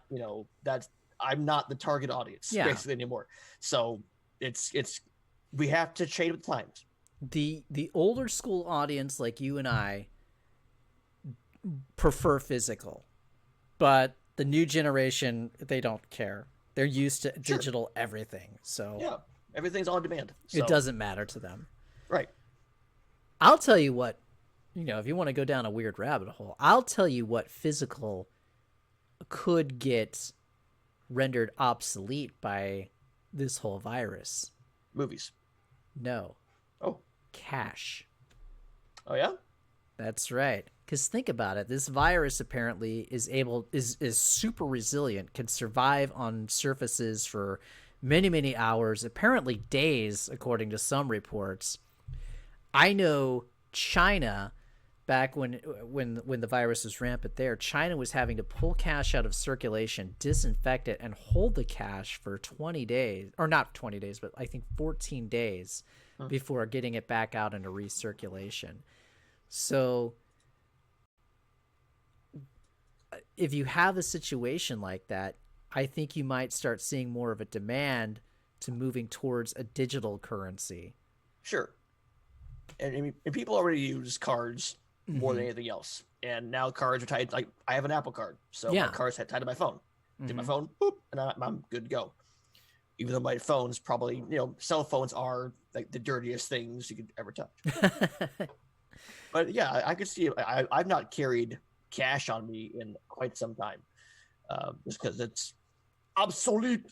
I'm not the target audience basically anymore. So it's we have to change with times. The older school audience like you and I prefer physical, but the new generation, they don't care. They're used to digital everything. So yeah, everything's on demand. So. It doesn't matter to them. Right. I'll tell you what, if you want to go down a weird rabbit hole, I'll tell you what physical could get rendered obsolete by this whole virus. Movies. No. Oh. Cash. Oh, yeah? That's right. Because think about it, this virus apparently is super resilient, can survive on surfaces for many, many hours, apparently days, according to some reports. I know China, back when the virus was rampant there, China was having to pull cash out of circulation, disinfect it, and hold the cash for 20 days, or not 20 days, but I think 14 days before getting it back out into recirculation. So if you have a situation like that, I think you might start seeing more of a demand to moving towards a digital currency. Sure. And people already use cards more than anything else. And now cards are tied. Like, I have an Apple card, so my card's tied to my phone. Do my phone, boop, and I'm good to go. Even though my phone's probably, cell phones are like the dirtiest things you could ever touch. But yeah, I could see. I've not carried cash on me in quite some time, just because it's obsolete.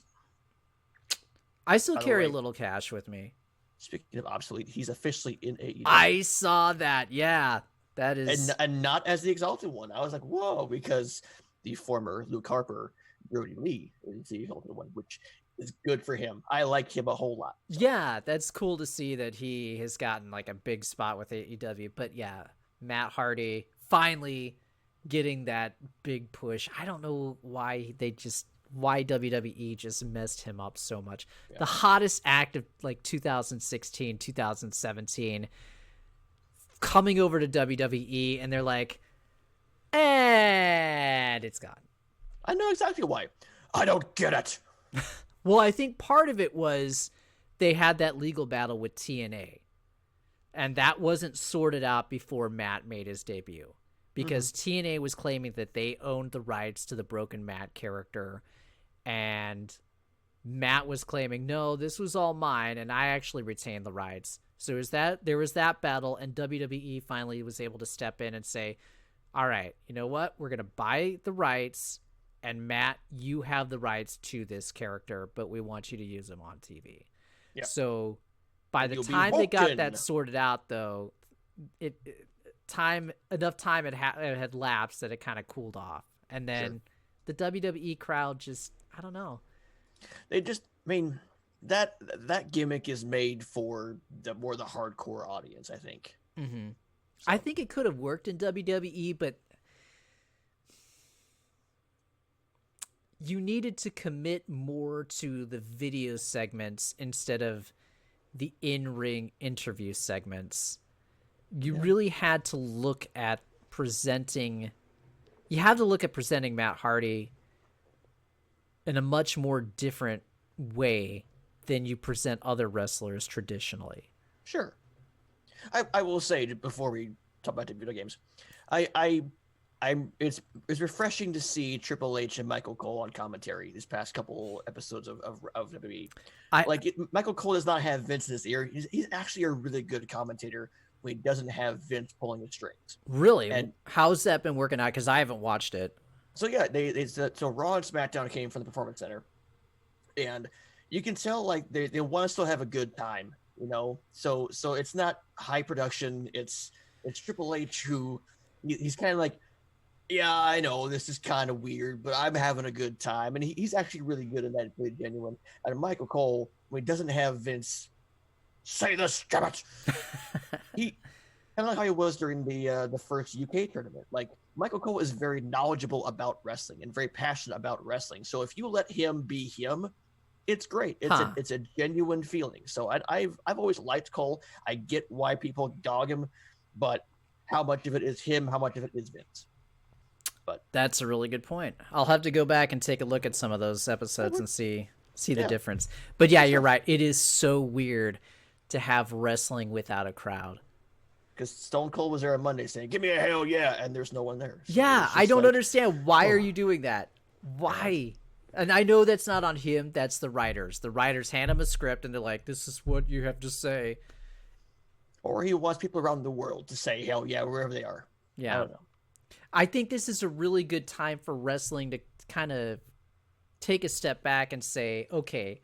I still carry a little cash with me. Speaking of obsolete, he's officially in AEW. I saw that. Yeah, that is, and not as the Exalted One. I was like, whoa, because the former Luke Harper, Brody Lee, is the Exalted One, which is good for him. I like him a whole lot. So. Yeah, that's cool to see that he has gotten like a big spot with AEW. But yeah, Matt Hardy finally getting that big push. I don't know why WWE just messed him up so much. Yeah. The hottest act of like 2016, 2017, coming over to WWE, and they're like, and it's gone. I know exactly why. I don't get it. Well, I think part of it was they had that legal battle with TNA, and that wasn't sorted out before Matt made his debut, because TNA was claiming that they owned the rights to the Broken Matt character, and Matt was claiming, no, this was all mine, and I actually retained the rights. So there was that battle, and WWE finally was able to step in and say, all right, you know what? We're going to buy the rights, and Matt, you have the rights to this character, but we want you to use him on TV. Yeah. So by the time they got that sorted out, though, enough time had lapsed that it kind of cooled off. And then the WWE crowd just, I don't know. They just, that gimmick is made for the hardcore audience, I think. Mm-hmm. So. I think it could have worked in WWE, but you needed to commit more to the video segments instead of the in-ring interview segments. You really had to look at presenting Matt Hardy in a much more different way than you present other wrestlers traditionally. Sure. I will say, before we talk about the video games, it's refreshing to see Triple H and Michael Cole on commentary these past couple episodes of WWE. Michael Cole does not have Vince in his ear. He's actually a really good commentator when he doesn't have Vince pulling the strings. Really? And how's that been working out? Because I haven't watched it. So yeah, so Raw and SmackDown came from the Performance Center, and you can tell like they want to still have a good time, So it's not high production. It's Triple H who he's kind of like, yeah, I know this is kind of weird, but I'm having a good time, and he's actually really good at that, really genuine. And Michael Cole, when he doesn't have Vince say this, damn it, he kind of like how he was during the first UK tournament. Like Michael Cole is very knowledgeable about wrestling and very passionate about wrestling. So if you let him be him, it's great. It's a genuine feeling. So I've always liked Cole. I get why people dog him, but how much of it is him? How much of it is Vince? But that's a really good point. I'll have to go back and take a look at some of those episodes and see the difference. But yeah, you're right. It is so weird to have wrestling without a crowd. Because Stone Cold was there on Monday saying, "Give me a hell yeah," and there's no one there. So yeah, I don't understand. Why are you doing that? Why? And I know that's not on him. That's the writers. The writers hand him a script, and they're like, "This is what you have to say." Or he wants people around the world to say hell yeah wherever they are. Yeah. I don't know. I think this is a really good time for wrestling to kind of take a step back and say, okay,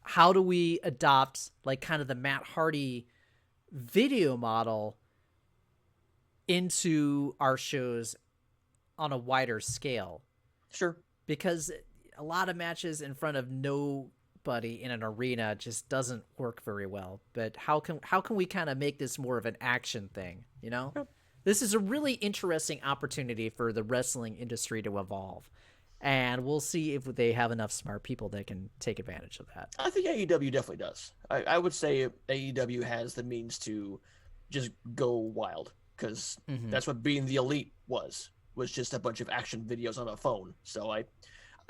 how do we adopt like kind of the Matt Hardy video model into our shows on a wider scale. Sure. Because a lot of matches in front of nobody in an arena just doesn't work very well. But how can we kind of make this more of an action thing, you know? Yep. This is a really interesting opportunity for the wrestling industry to evolve. And we'll see if they have enough smart people that can take advantage of that. I think AEW definitely does. I would say AEW has the means to just go wild, because that's what being the Elite was just a bunch of action videos on a phone. So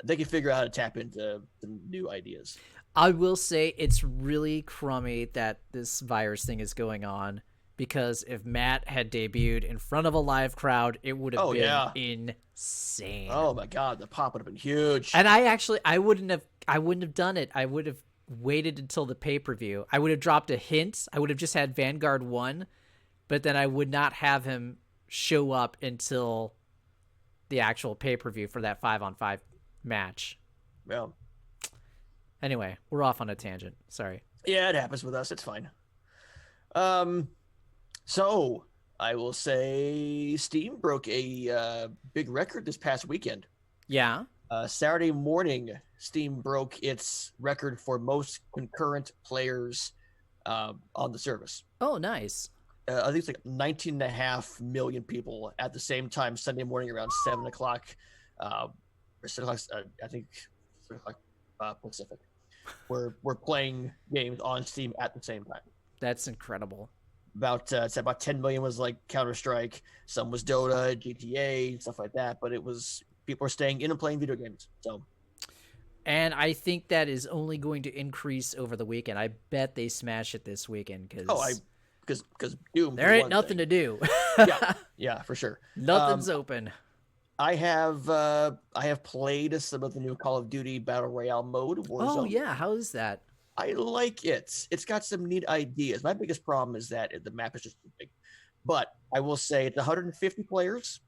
they can figure out how to tap into the new ideas. I will say it's really crummy that this virus thing is going on, because if Matt had debuted in front of a live crowd, it would have been insane. Oh my God, the pop would have been huge. And I wouldn't have done it. I would have waited until the pay-per-view. I would have dropped a hint. I would have just had Vanguard 1, but then I would not have him show up until the actual pay-per-view for that 5-on-5 match. Well, anyway, we're off on a tangent. Sorry. Yeah, it happens with us. It's fine. So I will say Steam broke a big record this past weekend. Yeah. Saturday morning, Steam broke its record for most concurrent players on the service. Oh, nice. I think it's like 19.5 million people at the same time Sunday morning around 7 o'clock. Or 7 o'clock, I think 7 o'clock Pacific. We're playing games on Steam at the same time. That's incredible. About 10 million was like Counter-Strike, some was Dota, GTA, stuff like that. But it was people are staying in and playing video games. So, and I think that is only going to increase over the weekend. I bet they smash it this weekend because Doom. There ain't nothing to do. yeah, for sure. Nothing's open. I have played some of the new Call of Duty Battle Royale mode. Warzone. Oh yeah, how is that? I like it. It's got some neat ideas. My biggest problem is that the map is just too big. But I will say it's 150 players.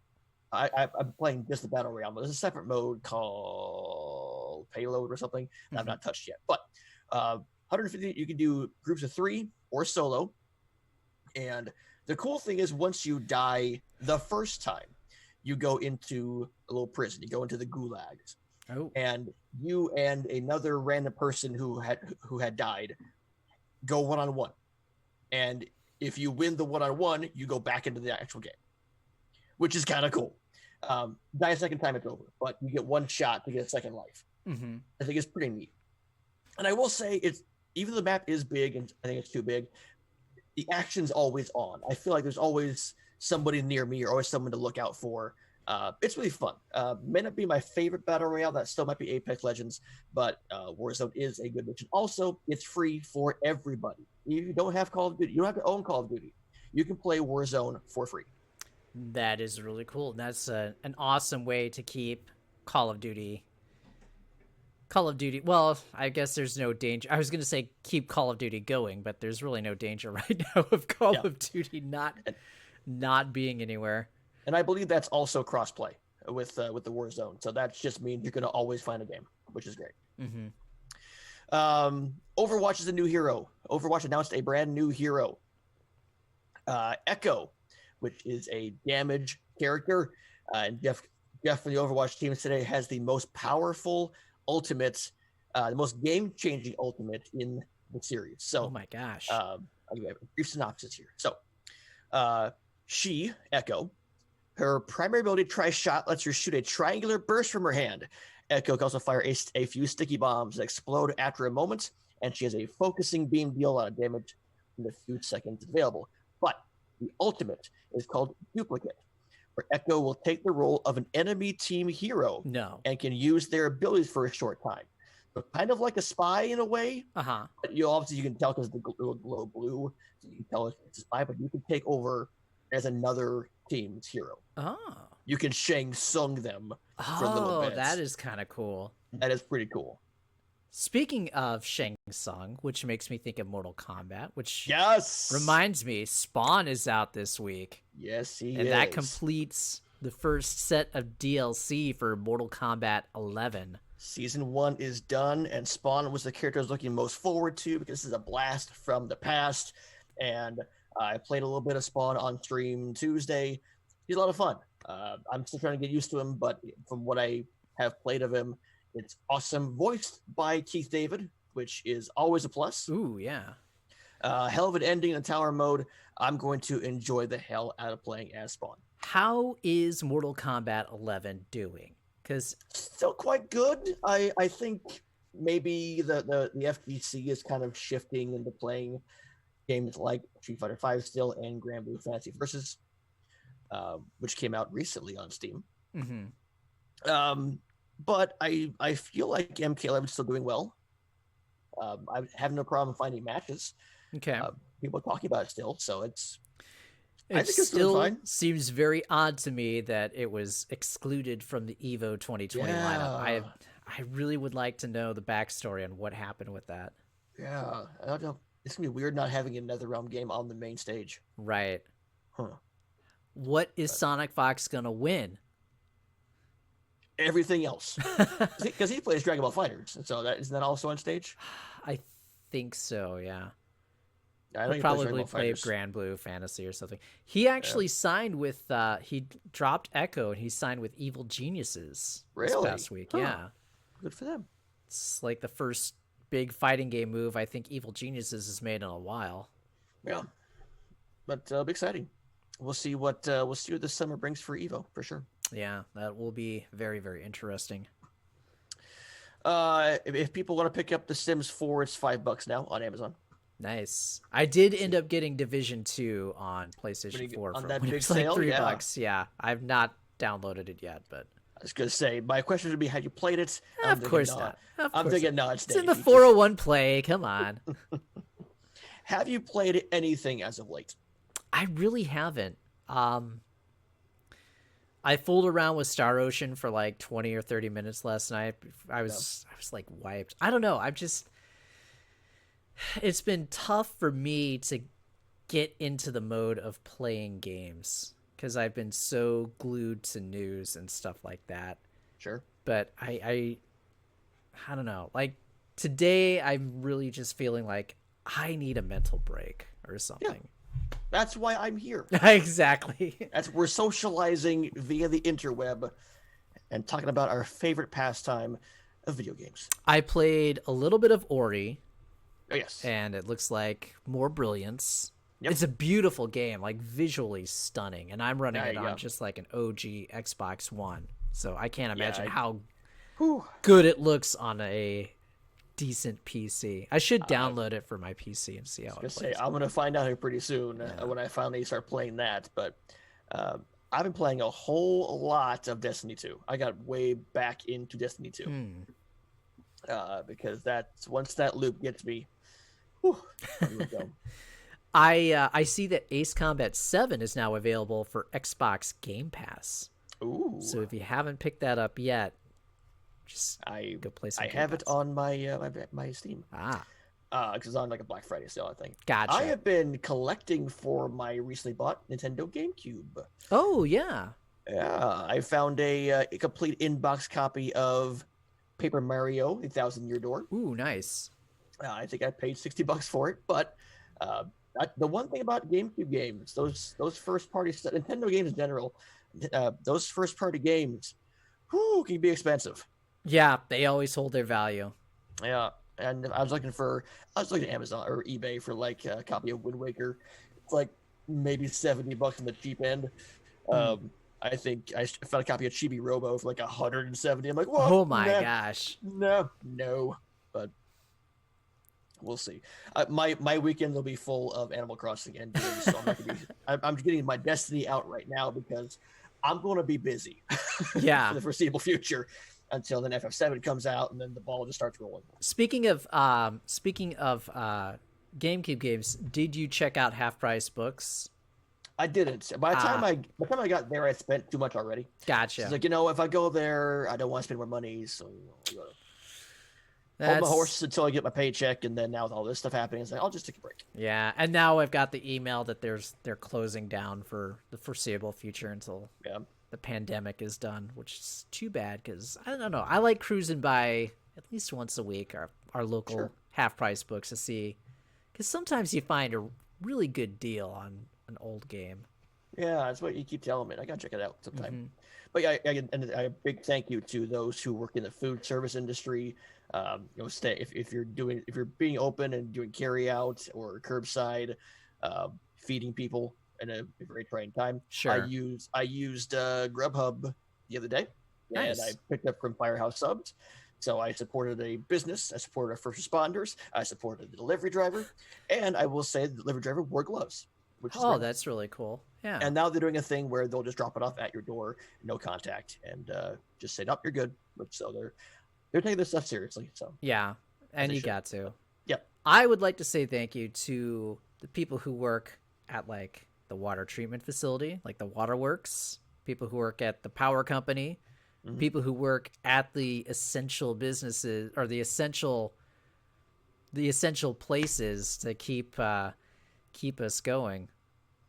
I'm playing just the Battle Royale mode. There's a separate mode called Payload or something that I've not touched yet. But 150, you can do groups of 3 or solo. And the cool thing is once you die the first time, you go into a little prison. You go into the gulags. Oh. And you and another random person who had died go one-on-one. And if you win the one-on-one, you go back into the actual game, which is kind of cool. Die a second time, it's over, but you get one shot to get a second life. Mm-hmm. I think it's pretty neat. And I will say, even though the map is big, and I think it's too big, the action's always on. I feel like there's always somebody near me or always someone to look out for. It's really fun. May not be my favorite Battle Royale. That still might be Apex Legends, but Warzone is a good mission. Also, it's free for everybody. You don't have Call of Duty. You don't have to own Call of Duty. You can play Warzone for free. That is really cool. That's an awesome way to keep Call of Duty. Well, I guess there's no danger. I was going to say keep Call of Duty going, but there's really no danger right now of Call of Duty not being anywhere. And I believe that's also cross-play with the Warzone. So that just means you're going to always find a game, which is great. Mm-hmm. Overwatch is a new hero. Overwatch announced a brand new hero, Echo, which is a damage character. And Jeff from the Overwatch team today has the most powerful ultimate, the most game-changing ultimate in the series. So, oh my gosh. I'll give you a brief synopsis here. So, Echo, her primary ability, Tri-Shot, lets her shoot a triangular burst from her hand. Echo can also fire a few sticky bombs that explode after a moment, and she has a focusing beam deal a lot of damage in the few seconds available. But the ultimate is called Duplicate, where Echo will take the role of an enemy team hero and can use their abilities for a short time. So kind of like a spy in a way. Uh-huh. But you can tell because the glow blue, so you can tell it's a spy, but you can take over as another team's hero. Oh. You can Shang Tsung them for a little bit. Oh, that is kind of cool. That is pretty cool. Speaking of Shang Tsung, which makes me think of Mortal Kombat, which reminds me, Spawn is out this week. Yes, he is. And that completes the first set of DLC for Mortal Kombat 11. Season 1 is done, and Spawn was the character I was looking most forward to because this is a blast from the past. And I played a little bit of Spawn on stream Tuesday. He's a lot of fun. I'm still trying to get used to him, but from what I have played of him, it's awesome. Voiced by Keith David, which is always a plus. Ooh, yeah. Hell of an ending in tower mode. I'm going to enjoy the hell out of playing as Spawn. How is Mortal Kombat 11 doing? Because still quite good. I think maybe the FGC is kind of shifting into playing games like Street Fighter V still and Grand Blue Fantasy Versus, which came out recently on Steam. Mm-hmm. But I feel like MK11 is still doing well. I have no problem finding matches. Okay. People are talking about it still, so it's. It I think it's still fine. seems very odd to me that it was excluded from the EVO 2020 lineup. I really would like to know the backstory on what happened with that. Yeah, I don't know. It's gonna be weird not having another Realm game on the main stage. Right. Huh. What is Sonic Fox gonna win? Everything else, because he plays Dragon Ball Fighters, and so isn't that also on stage? I think so. Yeah. I know He'll probably play Grand Blue Fantasy or something. He actually signed with he dropped Echo and he signed with Evil Geniuses this past week. Huh. Yeah. Good for them. It's like the first big fighting game move I think Evil Geniuses has made in a while. Yeah. But it'll be exciting. We'll see what this summer brings for Evo for sure. Yeah, that will be very, very interesting. If people want to pick up The Sims 4, it's $5 now on Amazon. Nice. I did end up getting Division 2 on PlayStation 4 on for that when it big was like sale? $3. Yeah, I've not downloaded it yet, but I was gonna say my question would be, have you played it? of course not. I'm thinking no. It's in the 401 play. Come on. Have you played anything as of late? I really haven't. I fooled around with Star Ocean for like 20 or 30 minutes last night. I was like wiped. I don't know. It's been tough for me to get into the mode of playing games because I've been so glued to news and stuff like that. Sure. But I don't know. Like today, I'm really just feeling like I need a mental break or something. Yeah. That's why I'm here. Exactly. We're socializing via the interweb and talking about our favorite pastime of video games. I played a little bit of Ori. Oh, yes. And it looks like more brilliance. Yep. It's a beautiful game, like visually stunning. And I'm running it on go. just like an OG Xbox One. So I can't imagine how Whew. good it looks on a decent PC. I should download it for my PC and see how it plays. I'm going to find out here pretty soon when I finally start playing that. But I've been playing a whole lot of Destiny 2. I got way back into Destiny 2. Because once that loop gets me, whew, here we go. I see that Ace Combat 7 is now available for Xbox Game Pass. Ooh. So if you haven't picked that up yet, just go play some I Game have Pass. it on my Steam. Because it's on like a Black Friday sale, I think. Gotcha. I have been collecting for my recently bought Nintendo GameCube. Oh, yeah. Yeah, I found a complete in-box copy of Paper Mario: The Thousand-Year Door. Ooh, nice. I think I paid $60 for it, but the one thing about GameCube games, those first-party Nintendo games in general, those first-party games, can be expensive. Yeah, they always hold their value. Yeah, and I was looking at Amazon or eBay for like a copy of Wind Waker. It's like maybe $70 on the cheap end. I think I found a copy of Chibi Robo for like $170. I'm like, whoa! Oh my gosh! No, but we'll see. My weekend will be full of Animal Crossing and games, so I'm getting my Destiny out right now because I'm going to be busy. Yeah, for the foreseeable future until then FF7 comes out and then the ball just starts rolling. Speaking of GameCube games, did you check out Half Price Books? I didn't. By the time I got there, I spent too much already. Gotcha. It's like, if I go there, I don't want to spend more money, so hold my horses until I get my paycheck, and then now with all this stuff happening, it's like, I'll just take a break. Yeah, and now I've got the email that they're closing down for the foreseeable future until the pandemic is done, which is too bad because I don't know. I like cruising by at least once a week our local Half Price Books to see, because sometimes you find really good deal on an old game. Yeah, that's what you keep telling me. I gotta check it out sometime. Mhm. But yeah, and a big thank you to those who work in the food service industry. Stay if you're being open and doing carry out or curbside, feeding people in a very trying time. Sure. I used Grubhub the other day, and I Nice. picked up from Firehouse Subs. So I supported a business, I supported our first responders, I supported the delivery driver, and I will say the delivery driver wore gloves, which is Oh, very nice. that's really cool. Yeah. And now they're doing a thing where they'll just drop it off at your door, no contact, and just say, "Nope, you're good." So they're taking this stuff seriously. So Yeah, and they you should. got to. Yep. I would like to say thank you to the people who work at like the water treatment facility, like the waterworks, people who work at the power company, Mhm. people who work at the essential businesses or the essential places to keep us going,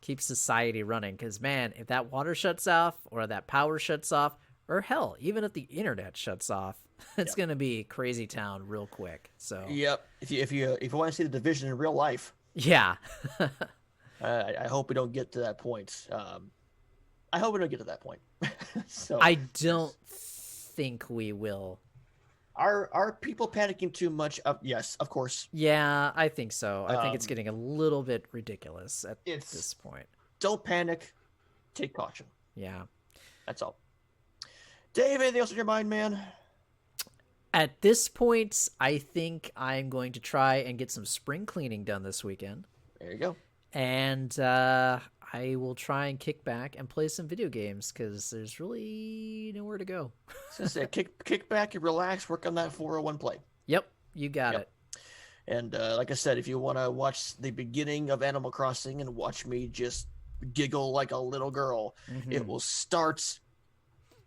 keep society running. Because man, if that water shuts off or that power shuts off, or hell, even if the internet shuts off, it's gonna be crazy town real quick. So Yep. If you want to see the division in real life, yeah. I hope we don't get to that point. I hope we don't get to that point. So I don't think we will. are people panicking too much? Yes, of course. Yeah, I think so. I think it's Um, getting a little bit ridiculous at it's- this point. Don't panic. Take caution. Yeah. That's all. Dave, anything else on your mind, man? At this point, I think I'm going to try and get some spring cleaning done this weekend. There you go. And I will try and kick back and play some video games because there's really nowhere to go. So say, kick back and relax. Work on that 401 play. Yep, you got Yep. it. And like I said, if you want to watch the beginning of Animal Crossing and watch me just giggle like a little girl, it will start,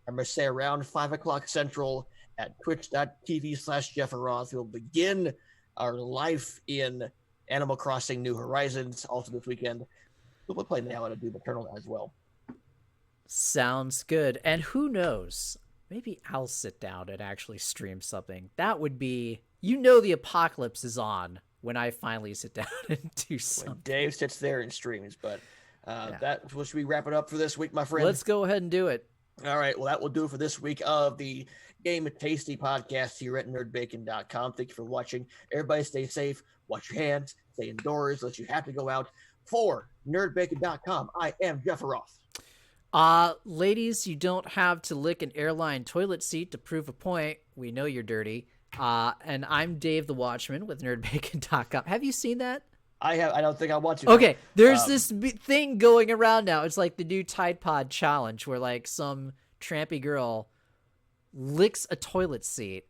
I'm going to say, around 5 o'clock Central at twitch.tv/JeffRoth. We'll begin our life in Animal Crossing New Horizons. Also this weekend, we'll be playing now at a Doom Eternal as well. Sounds good. And who knows? Maybe I'll sit down and actually stream something. That would be, the apocalypse is on when I finally sit down and do When something. Dave sits there and streams. But that should we wrap it up for this week, my friend? Let's go ahead and do it. All right. Well, that will do it for this week of the Game Tasty podcast here at NerdBacon.com. Thank you for watching. Everybody stay safe. Wash your hands. Stay indoors unless you have to go out. For NerdBacon.com, I am Jeff Roth. Ladies, you don't have to lick an airline toilet seat to prove a point. We know you're dirty. And I'm Dave the Watchman with NerdBacon.com. Have you seen that? I don't think I want to. Okay, there's this thing going around now. It's like the new Tide Pod challenge where like some trampy girl licks a toilet seat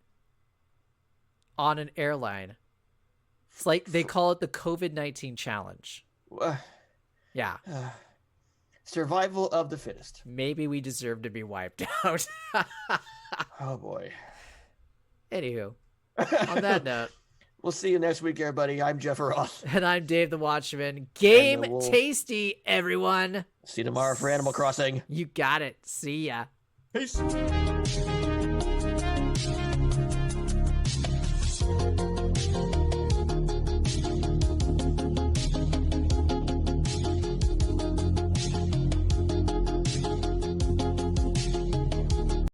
on an airline. It's like they call it the COVID-19 challenge. Yeah. Survival of the fittest. Maybe we deserve to be wiped out. Oh, boy. Anywho, on that note. We'll see you next week, everybody. I'm Jeff Roth. And I'm Dave the Watchman. Game we'll- tasty, everyone. See you tomorrow for Animal Crossing. You got it. See ya. Peace.